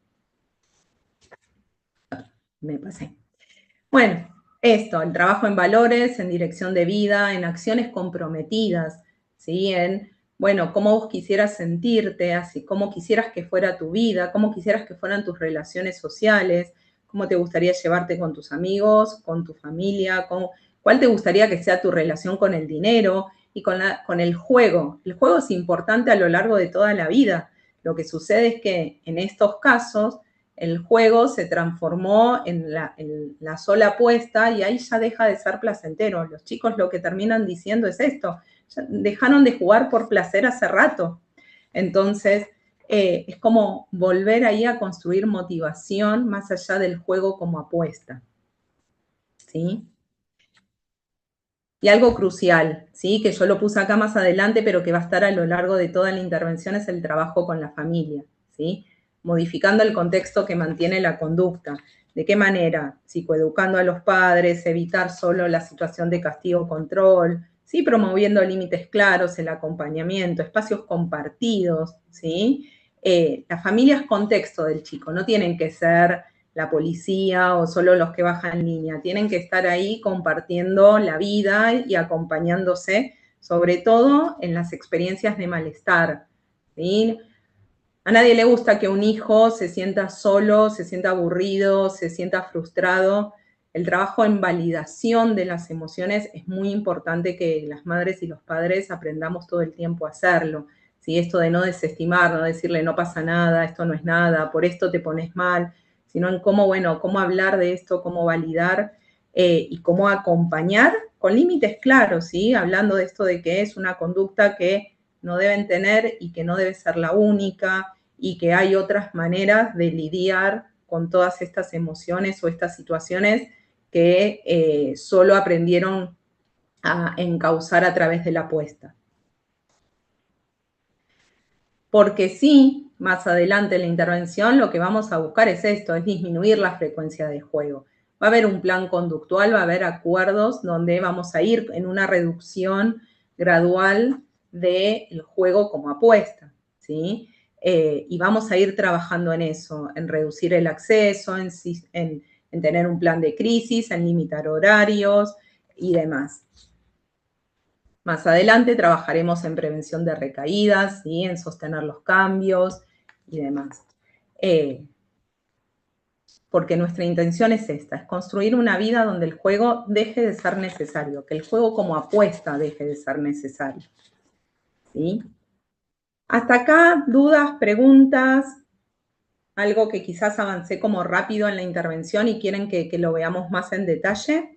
Me pasé. Bueno, esto, el trabajo en valores, en dirección de vida, en acciones comprometidas, ¿sí? En, bueno, cómo vos quisieras sentirte, así, cómo quisieras que fuera tu vida, cómo quisieras que fueran tus relaciones sociales, cómo te gustaría llevarte con tus amigos, con tu familia, cuál te gustaría que sea tu relación con el dinero y con el juego. El juego es importante a lo largo de toda la vida. Lo que sucede es que en estos casos el juego se transformó en la sola apuesta y ahí ya deja de ser placentero. Los chicos lo que terminan diciendo es esto, ya dejaron de jugar por placer hace rato. Entonces, es como volver ahí a construir motivación más allá del juego como apuesta, ¿sí? Y algo crucial, ¿sí? Que yo lo puse acá más adelante, pero que va a estar a lo largo de toda la intervención, es el trabajo con la familia, ¿sí? Modificando el contexto que mantiene la conducta. ¿De qué manera? Psicoeducando a los padres, evitar solo la situación de castigo-control, ¿sí? Promoviendo límites claros, el acompañamiento, espacios compartidos, ¿sí? La familia es contexto del chico, no tienen que ser la policía o solo los que bajan línea, tienen que estar ahí compartiendo la vida y acompañándose, sobre todo en las experiencias de malestar, ¿sí? A nadie le gusta que un hijo se sienta solo, se sienta aburrido, se sienta frustrado. El trabajo en validación de las emociones es muy importante que las madres y los padres aprendamos todo el tiempo a hacerlo. ¿Sí? Esto de no desestimar, no decirle no pasa nada, esto no es nada, por esto te pones mal, sino en cómo, bueno, cómo hablar de esto, cómo validar y cómo acompañar con límites claros, ¿sí? Hablando de esto de que es una conducta que no deben tener y que no debe ser la única y que hay otras maneras de lidiar con todas estas emociones o estas situaciones que solo aprendieron a encauzar a través de la apuesta. Porque sí, más adelante en la intervención lo que vamos a buscar es esto, es disminuir la frecuencia de juego. Va a haber un plan conductual, va a haber acuerdos donde vamos a ir en una reducción gradual del juego como apuesta, ¿sí? Y vamos a ir trabajando en eso, en reducir el acceso, en tener un plan de crisis, en limitar horarios y demás. Más adelante trabajaremos en prevención de recaídas, ¿sí? En sostener los cambios y demás. Porque nuestra intención es esta, es construir una vida donde el juego deje de ser necesario, que el juego como apuesta deje de ser necesario. ¿Sí? Hasta acá, dudas, preguntas, algo que quizás avancé como rápido en la intervención y quieren que lo veamos más en detalle.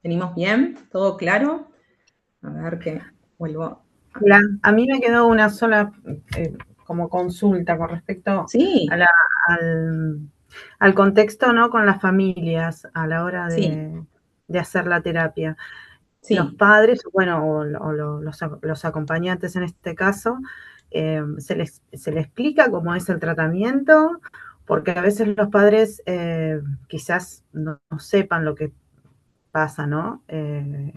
¿Venimos bien? ¿Todo claro? A ver que vuelvo. Hola, a mí me quedó una sola como consulta con respecto al contexto, ¿no? Con las familias a la hora de hacer la terapia. Sí. Los padres, bueno, o los acompañantes en este caso, se les explica cómo es el tratamiento, porque a veces los padres quizás no sepan lo que pasa, ¿no? En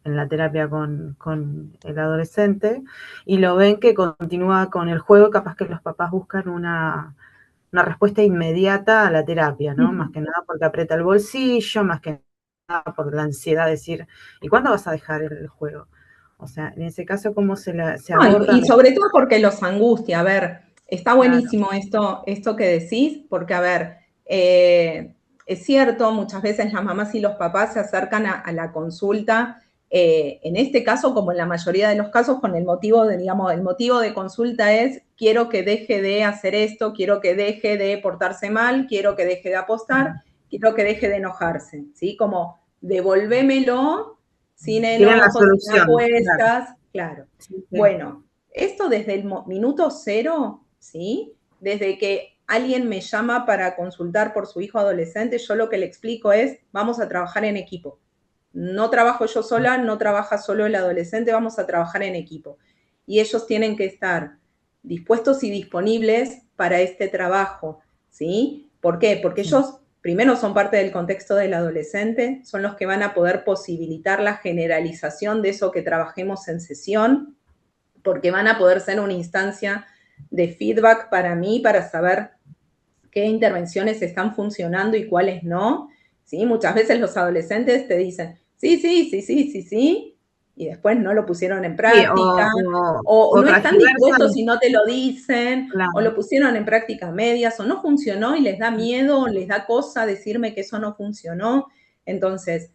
la terapia con el adolescente, y lo ven que continúa con el juego, capaz que los papás buscan una respuesta inmediata a la terapia, ¿no? Más que nada porque aprieta el bolsillo, más que nada por la ansiedad de decir, ¿y cuándo vas a dejar el juego? O sea, en ese caso, ¿cómo se aborda? Y sobre todo porque los angustia. A ver, está buenísimo esto que decís, porque, a ver, es cierto, muchas veces las mamás y los papás se acercan a la consulta, en este caso, como en la mayoría de los casos, con el motivo de, digamos, el motivo de consulta es, quiero que deje de hacer esto, quiero que deje de portarse mal, quiero que deje de apostar, quiero que deje de enojarse, ¿sí? Como, devolvémelo sin enojos, sin apuestas, claro. Sí. Bueno, esto desde el minuto cero, ¿sí? Desde que alguien me llama para consultar por su hijo adolescente, yo lo que le explico es, vamos a trabajar en equipo. No trabajo yo sola, no trabaja solo el adolescente, vamos a trabajar en equipo. Y ellos tienen que estar dispuestos y disponibles para este trabajo, ¿sí? ¿Por qué? Porque ellos primero son parte del contexto del adolescente, son los que van a poder posibilitar la generalización de eso que trabajemos en sesión, porque van a poder ser una instancia de feedback para mí, para saber qué intervenciones están funcionando y cuáles no, ¿sí? Muchas veces los adolescentes te dicen, sí, y después no lo pusieron en práctica, o no están dispuestos y no te lo dicen, o lo pusieron en práctica medias, o no funcionó y les da miedo, o les da cosa decirme que eso no funcionó. Entonces,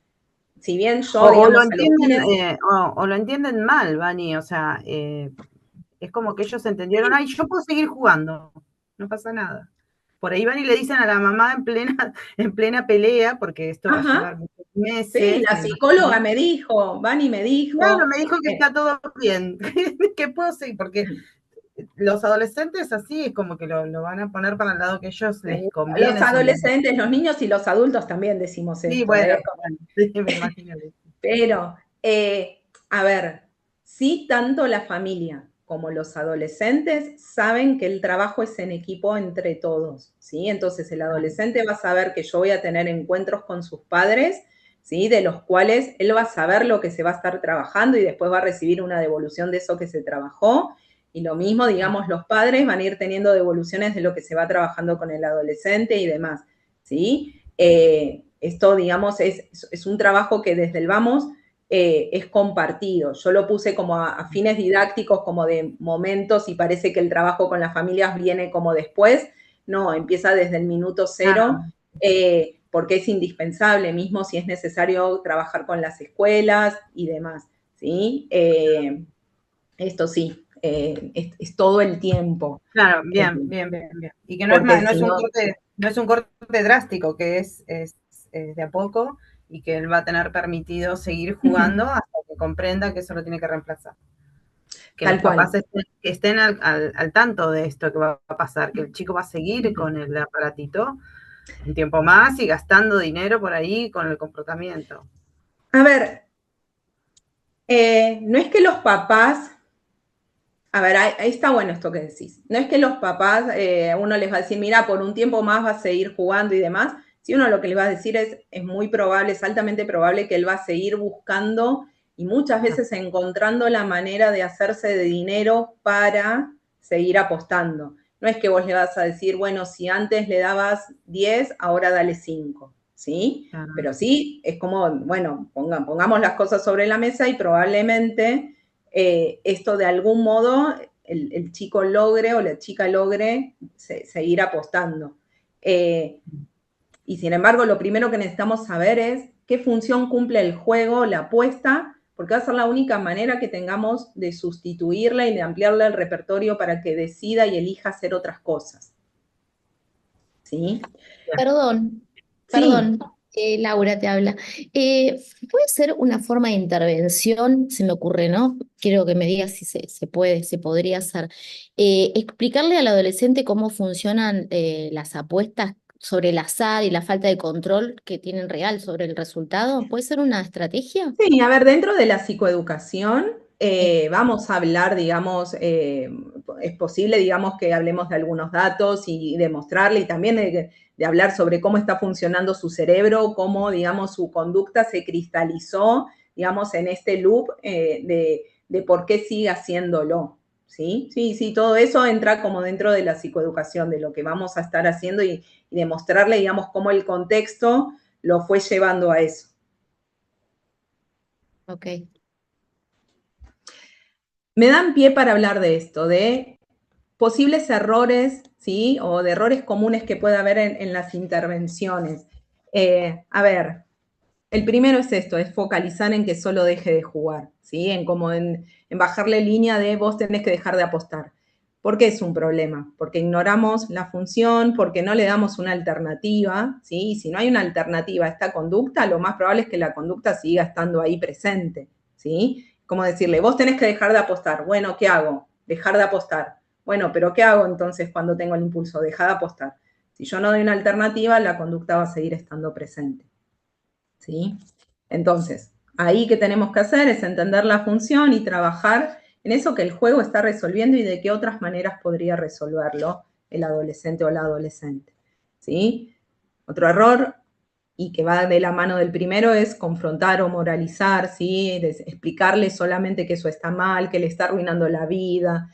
si bien yo, o lo entienden mal, Vani, o sea, es como que ellos entendieron, ay, yo puedo seguir jugando, no pasa nada. Por ahí van y le dicen a la mamá en plena pelea, porque esto va a llevar muchos meses. Sí, la psicóloga me dijo, Vani me dijo. Claro, me dijo que está todo bien, que puedo seguir, porque los adolescentes así es como que lo van a poner para el lado que ellos les conviene. Los adolescentes, los niños y los adultos también decimos esto. Sí, bueno, sí, me imagino. Pero, a ver, sí, tanto la familia como los adolescentes saben que el trabajo es en equipo entre todos, ¿sí? Entonces el adolescente va a saber que yo voy a tener encuentros con sus padres, ¿sí? De los cuales él va a saber lo que se va a estar trabajando y después va a recibir una devolución de eso que se trabajó. Y lo mismo, digamos, los padres van a ir teniendo devoluciones de lo que se va trabajando con el adolescente y demás, ¿sí? Esto, digamos, es un trabajo que desde el vamos es compartido. Yo lo puse como a fines didácticos, como de momentos, y parece que el trabajo con las familias viene como después. No, empieza desde el minuto cero, porque es indispensable, mismo si es necesario trabajar con las escuelas y demás, ¿sí? Esto sí, es todo el tiempo. Claro, bien. Y que no es un corte drástico, que es de a poco, y que él va a tener permitido seguir jugando hasta que comprenda que eso lo tiene que reemplazar. Que Tal los cual. papás estén al tanto de esto que va a pasar, que el chico va a seguir con el aparatito un tiempo más y gastando dinero por ahí con el comportamiento. A ver, no es que los papás, a ver, ahí está bueno esto que decís, no es que los papás, uno les va a decir, mira, por un tiempo más va a seguir jugando y demás, si uno lo que les va a decir es muy probable, es altamente probable que él va a seguir buscando y muchas veces encontrando la manera de hacerse de dinero para seguir apostando. No es que vos le vas a decir, bueno, si antes le dabas 10, ahora dale 5, ¿sí? Pero sí, es como, bueno, pongamos las cosas sobre la mesa y probablemente esto de algún modo el chico logre o la chica logre seguir apostando. Y sin embargo, lo primero que necesitamos saber es qué función cumple el juego, la apuesta, porque va a ser la única manera que tengamos de sustituirla y de ampliarle el repertorio para que decida y elija hacer otras cosas. ¿Sí? Perdón, Laura te habla. ¿Puede ser una forma de intervención? Se me ocurre, ¿no? Quiero que me digas si se puede, se podría hacer. Explicarle al adolescente cómo funcionan las apuestas sobre el azar y la falta de control que tienen real sobre el resultado. ¿Puede ser una estrategia? Sí, a ver, dentro de la psicoeducación vamos a hablar, digamos, es posible, digamos, que hablemos de algunos datos y demostrarle, y también de hablar sobre cómo está funcionando su cerebro, cómo, digamos, su conducta se cristalizó, digamos, en este loop de por qué sigue haciéndolo, ¿sí? Sí, todo eso entra como dentro de la psicoeducación, de lo que vamos a estar haciendo y demostrarle, digamos, cómo el contexto lo fue llevando a eso. Ok. Me dan pie para hablar de esto, de posibles errores, ¿sí? O de errores comunes que puede haber en las intervenciones. A ver, el primero es esto, es focalizar en que solo deje de jugar, ¿sí? En bajarle línea de vos tenés que dejar de apostar. ¿Por qué es un problema? Porque ignoramos la función, porque no le damos una alternativa, ¿sí? Y si no hay una alternativa a esta conducta, lo más probable es que la conducta siga estando ahí presente, ¿sí? Como decirle, vos tenés que dejar de apostar. Bueno, ¿qué hago? Dejar de apostar. Bueno, pero ¿qué hago entonces cuando tengo el impulso? Dejar de apostar. Si yo no doy una alternativa, la conducta va a seguir estando presente, ¿sí? Entonces, ahí que tenemos que hacer es entender la función y trabajar en eso que el juego está resolviendo y de qué otras maneras podría resolverlo el adolescente o la adolescente, ¿sí? Otro error, y que va de la mano del primero, es confrontar o moralizar, ¿sí? Explicarle solamente que eso está mal, que le está arruinando la vida,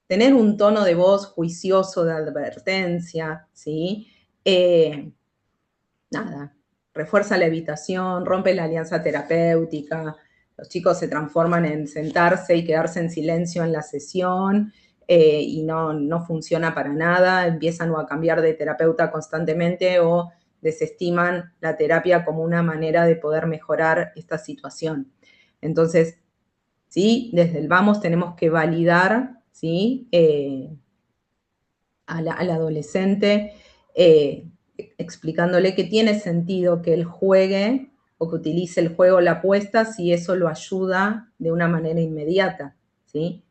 tener un tono de voz juicioso de advertencia, ¿sí? Refuerza la evitación, rompe la alianza terapéutica, los chicos se transforman en sentarse y quedarse en silencio en la sesión y no funciona para nada, empiezan a cambiar de terapeuta constantemente o desestiman la terapia como una manera de poder mejorar esta situación. Entonces, sí, desde el vamos tenemos que validar, ¿sí? Al adolescente, explicándole que tiene sentido que él juegue o que utilice el juego o la apuesta si eso lo ayuda de una manera inmediata, ¿sí?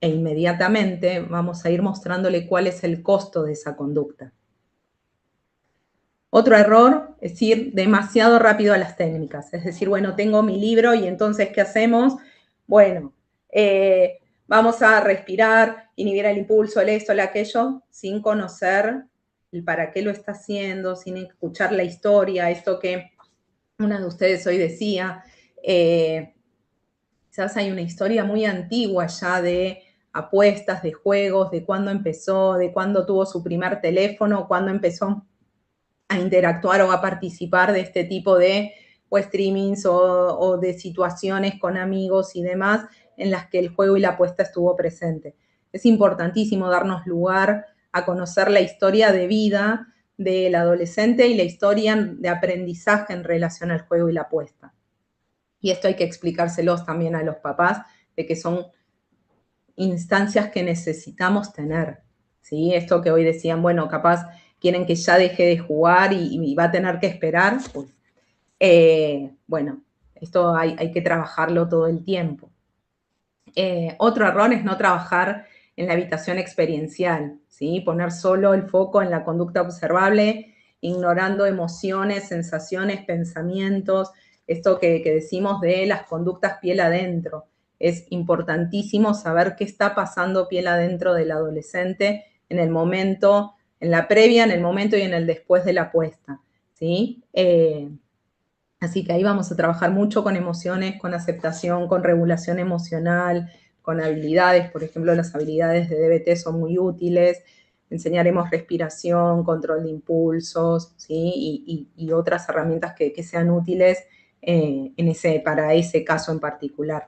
E inmediatamente vamos a ir mostrándole cuál es el costo de esa conducta. Otro error es ir demasiado rápido a las técnicas. Es decir, bueno, tengo mi libro y entonces, ¿qué hacemos? Bueno, vamos a respirar, inhibir el impulso, el esto, el aquello, sin conocer el para qué lo está haciendo, sin escuchar la historia, esto que una de ustedes hoy decía. Quizás hay una historia muy antigua ya de apuestas, de juegos, de cuándo empezó, de cuándo tuvo su primer teléfono, cuándo empezó a interactuar o a participar de este tipo de, o streamings o de situaciones con amigos y demás en las que el juego y la apuesta estuvo presente. Es importantísimo darnos lugar a conocer la historia de vida del adolescente y la historia de aprendizaje en relación al juego y la apuesta. Y esto hay que explicárselos también a los papás, de que son instancias que necesitamos tener, ¿sí? Esto que hoy decían, bueno, capaz quieren que ya deje de jugar y va a tener que esperar, pues, bueno, esto hay que trabajarlo todo el tiempo. Otro error es no trabajar en la habitación experiencial, ¿sí? Poner solo el foco en la conducta observable, ignorando emociones, sensaciones, pensamientos, esto que decimos de las conductas piel adentro. Es importantísimo saber qué está pasando piel adentro del adolescente en el momento, en la previa, en el momento y en el después de la apuesta, ¿sí? Así que ahí vamos a trabajar mucho con emociones, con aceptación, con regulación emocional, con habilidades. Por ejemplo, las habilidades de DBT son muy útiles. Enseñaremos respiración, control de impulsos, ¿sí? y otras herramientas que sean útiles para ese caso en particular.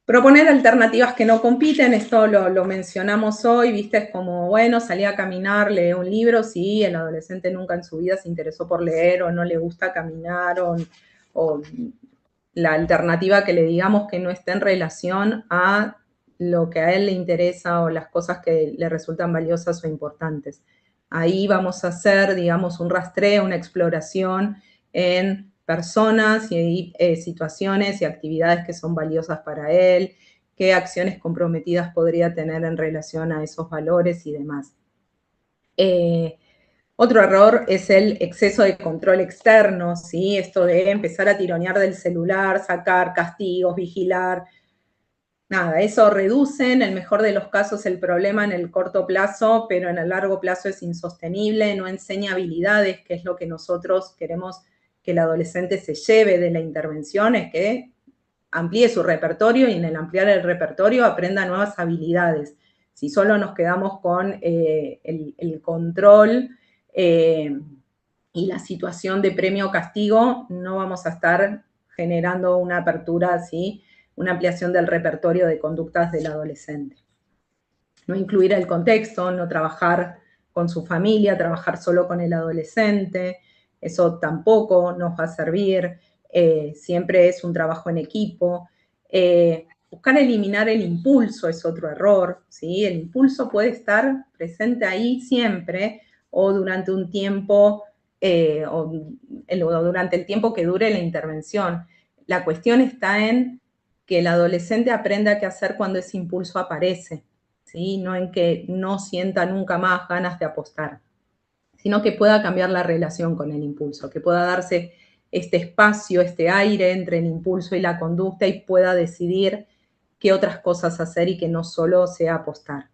Proponer alternativas que no compiten, esto lo mencionamos hoy, ¿viste? Es como, bueno, salí a caminar, leí un libro, sí, el adolescente nunca en su vida se interesó por leer o no le gusta caminar o la alternativa que le digamos que no esté en relación a lo que a él le interesa o las cosas que le resultan valiosas o importantes. Ahí vamos a hacer, digamos, un rastreo, una exploración en personas y situaciones y actividades que son valiosas para él, qué acciones comprometidas podría tener en relación a esos valores y demás. Otro error es el exceso de control externo, ¿sí? Esto de empezar a tironear del celular, sacar castigos, vigilar. Nada, eso reduce en el mejor de los casos el problema en el corto plazo, pero en el largo plazo es insostenible, no enseña habilidades, que es lo que nosotros queremos que el adolescente se lleve de la intervención, es que amplíe su repertorio y en el ampliar el repertorio aprenda nuevas habilidades. Si solo nos quedamos con el control y la situación de premio o castigo, no vamos a estar generando una apertura, ¿sí? Una ampliación del repertorio de conductas del adolescente. No incluir el contexto, no trabajar con su familia, trabajar solo con el adolescente, eso tampoco nos va a servir, siempre es un trabajo en equipo. Buscar eliminar el impulso es otro error, ¿sí? El impulso puede estar presente ahí siempre o durante un tiempo, o durante el tiempo que dure la intervención. La cuestión está en que el adolescente aprenda qué hacer cuando ese impulso aparece, ¿sí? No en que no sienta nunca más ganas de apostar, sino que pueda cambiar la relación con el impulso, que pueda darse este espacio, este aire entre el impulso y la conducta y pueda decidir qué otras cosas hacer y que no solo sea apostar.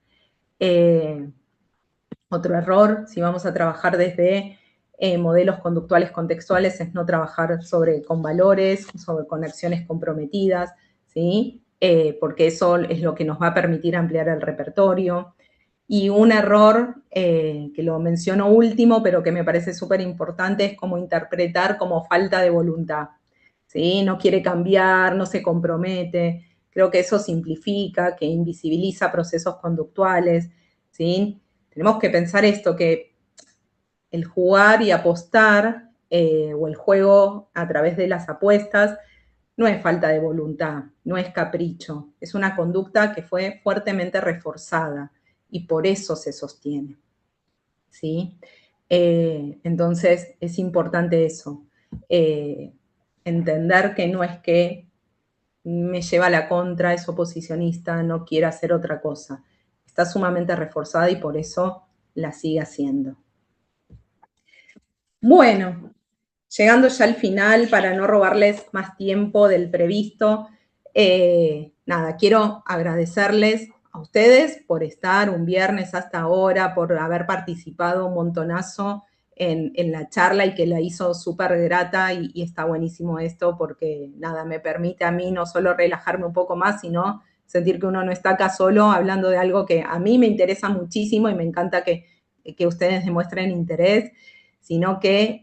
Otro error, si vamos a trabajar desde modelos conductuales contextuales, es no trabajar con valores, con acciones comprometidas, ¿sí? Porque eso es lo que nos va a permitir ampliar el repertorio. Y un error, que lo menciono último, pero que me parece súper importante, es como interpretar como falta de voluntad, ¿sí? No quiere cambiar, no se compromete. Creo que eso simplifica, que invisibiliza procesos conductuales, ¿sí? Tenemos que pensar esto, que el jugar y apostar, o el juego a través de las apuestas, no es falta de voluntad, no es capricho, es una conducta que fue fuertemente reforzada y por eso se sostiene, ¿sí? Entonces es importante eso, entender que no es que me lleva a la contra, es oposicionista, no quiere hacer otra cosa. Está sumamente reforzada y por eso la sigue haciendo. Bueno, llegando ya al final, para no robarles más tiempo del previsto, nada, quiero agradecerles a ustedes por estar un viernes hasta ahora, por haber participado un montonazo en la charla y que la hizo súper grata y está buenísimo esto porque, nada, me permite a mí no solo relajarme un poco más, sino sentir que uno no está acá solo hablando de algo que a mí me interesa muchísimo y me encanta que ustedes demuestren interés, sino que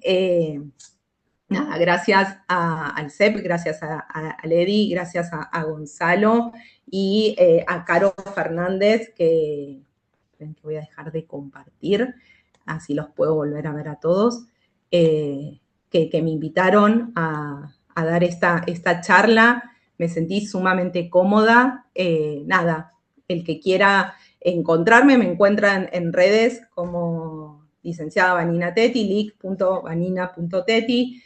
nada, gracias al CEP, gracias a Ledi, gracias a Gonzalo y a Caro Fernández, que voy a dejar de compartir, así los puedo volver a ver a todos, que me invitaron a dar esta charla. Me sentí sumamente cómoda. Nada, el que quiera encontrarme me encuentra en redes como licenciada Vanina Tetti, lic.vanina.tetti.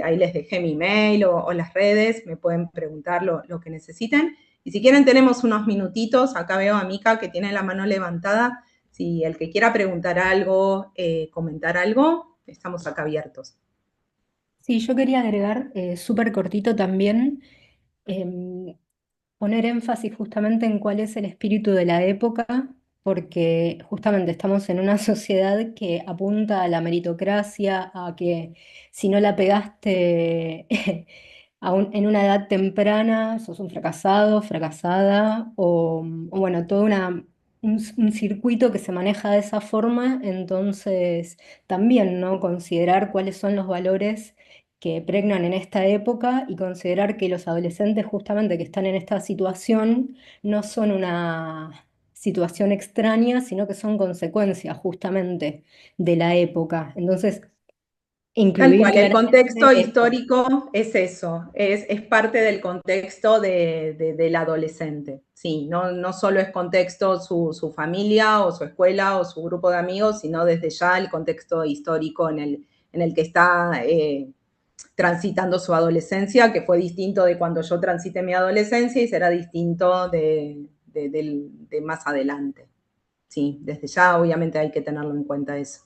Ahí les dejé mi email o las redes, me pueden preguntar lo que necesiten. Y si quieren tenemos unos minutitos, acá veo a Mica que tiene la mano levantada. Si el que quiera preguntar algo, comentar algo, estamos acá abiertos. Sí, yo quería agregar súper cortito también, poner énfasis justamente en cuál es el espíritu de la época, porque justamente estamos en una sociedad que apunta a la meritocracia, a que si no la pegaste en una edad temprana, sos un fracasado, fracasada, o bueno, todo un circuito que se maneja de esa forma, entonces también, ¿no? Considerar cuáles son los valores que pregnan en esta época y considerar que los adolescentes justamente que están en esta situación no son una situación extraña, sino que son consecuencias justamente de la época. Entonces, Tal incluir cual, el contexto claramente esto. histórico es eso, es parte del contexto del adolescente. Sí, no solo es contexto su familia o su escuela o su grupo de amigos, sino desde ya el contexto histórico en el que está transitando su adolescencia, que fue distinto de cuando yo transité mi adolescencia y será distinto de más adelante. Sí, desde ya obviamente hay que tenerlo en cuenta eso.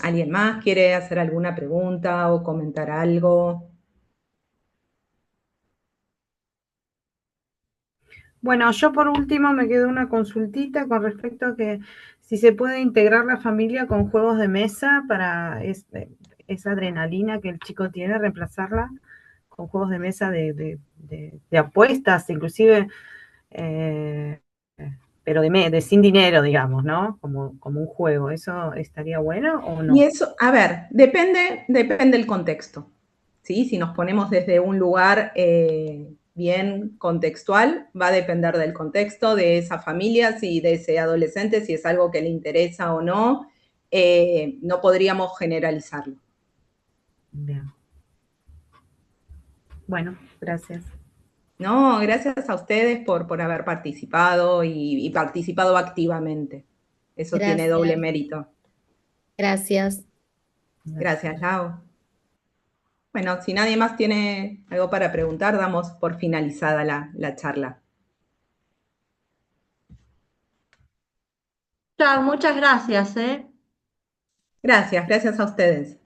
¿Alguien más quiere hacer alguna pregunta o comentar algo? Bueno, yo por último me quedó una consultita con respecto a que si se puede integrar la familia con juegos de mesa para esa adrenalina que el chico tiene, reemplazarla con juegos de mesa de apuestas, inclusive, pero de sin dinero, digamos, ¿no? Como un juego. ¿Eso estaría bueno o no? Y eso, a ver, depende del contexto, ¿sí? Si nos ponemos desde un lugar bien contextual, va a depender del contexto, de esa familia, si de ese adolescente, si es algo que le interesa o no, no podríamos generalizarlo. Bien. Bueno, gracias. No, gracias a ustedes por haber participado y participado activamente. Eso tiene doble Gracias. mérito. Gracias. Gracias, Lau. Bueno, si nadie más tiene algo para preguntar, damos por finalizada la charla. Chao, muchas gracias, ¿eh? Gracias a ustedes.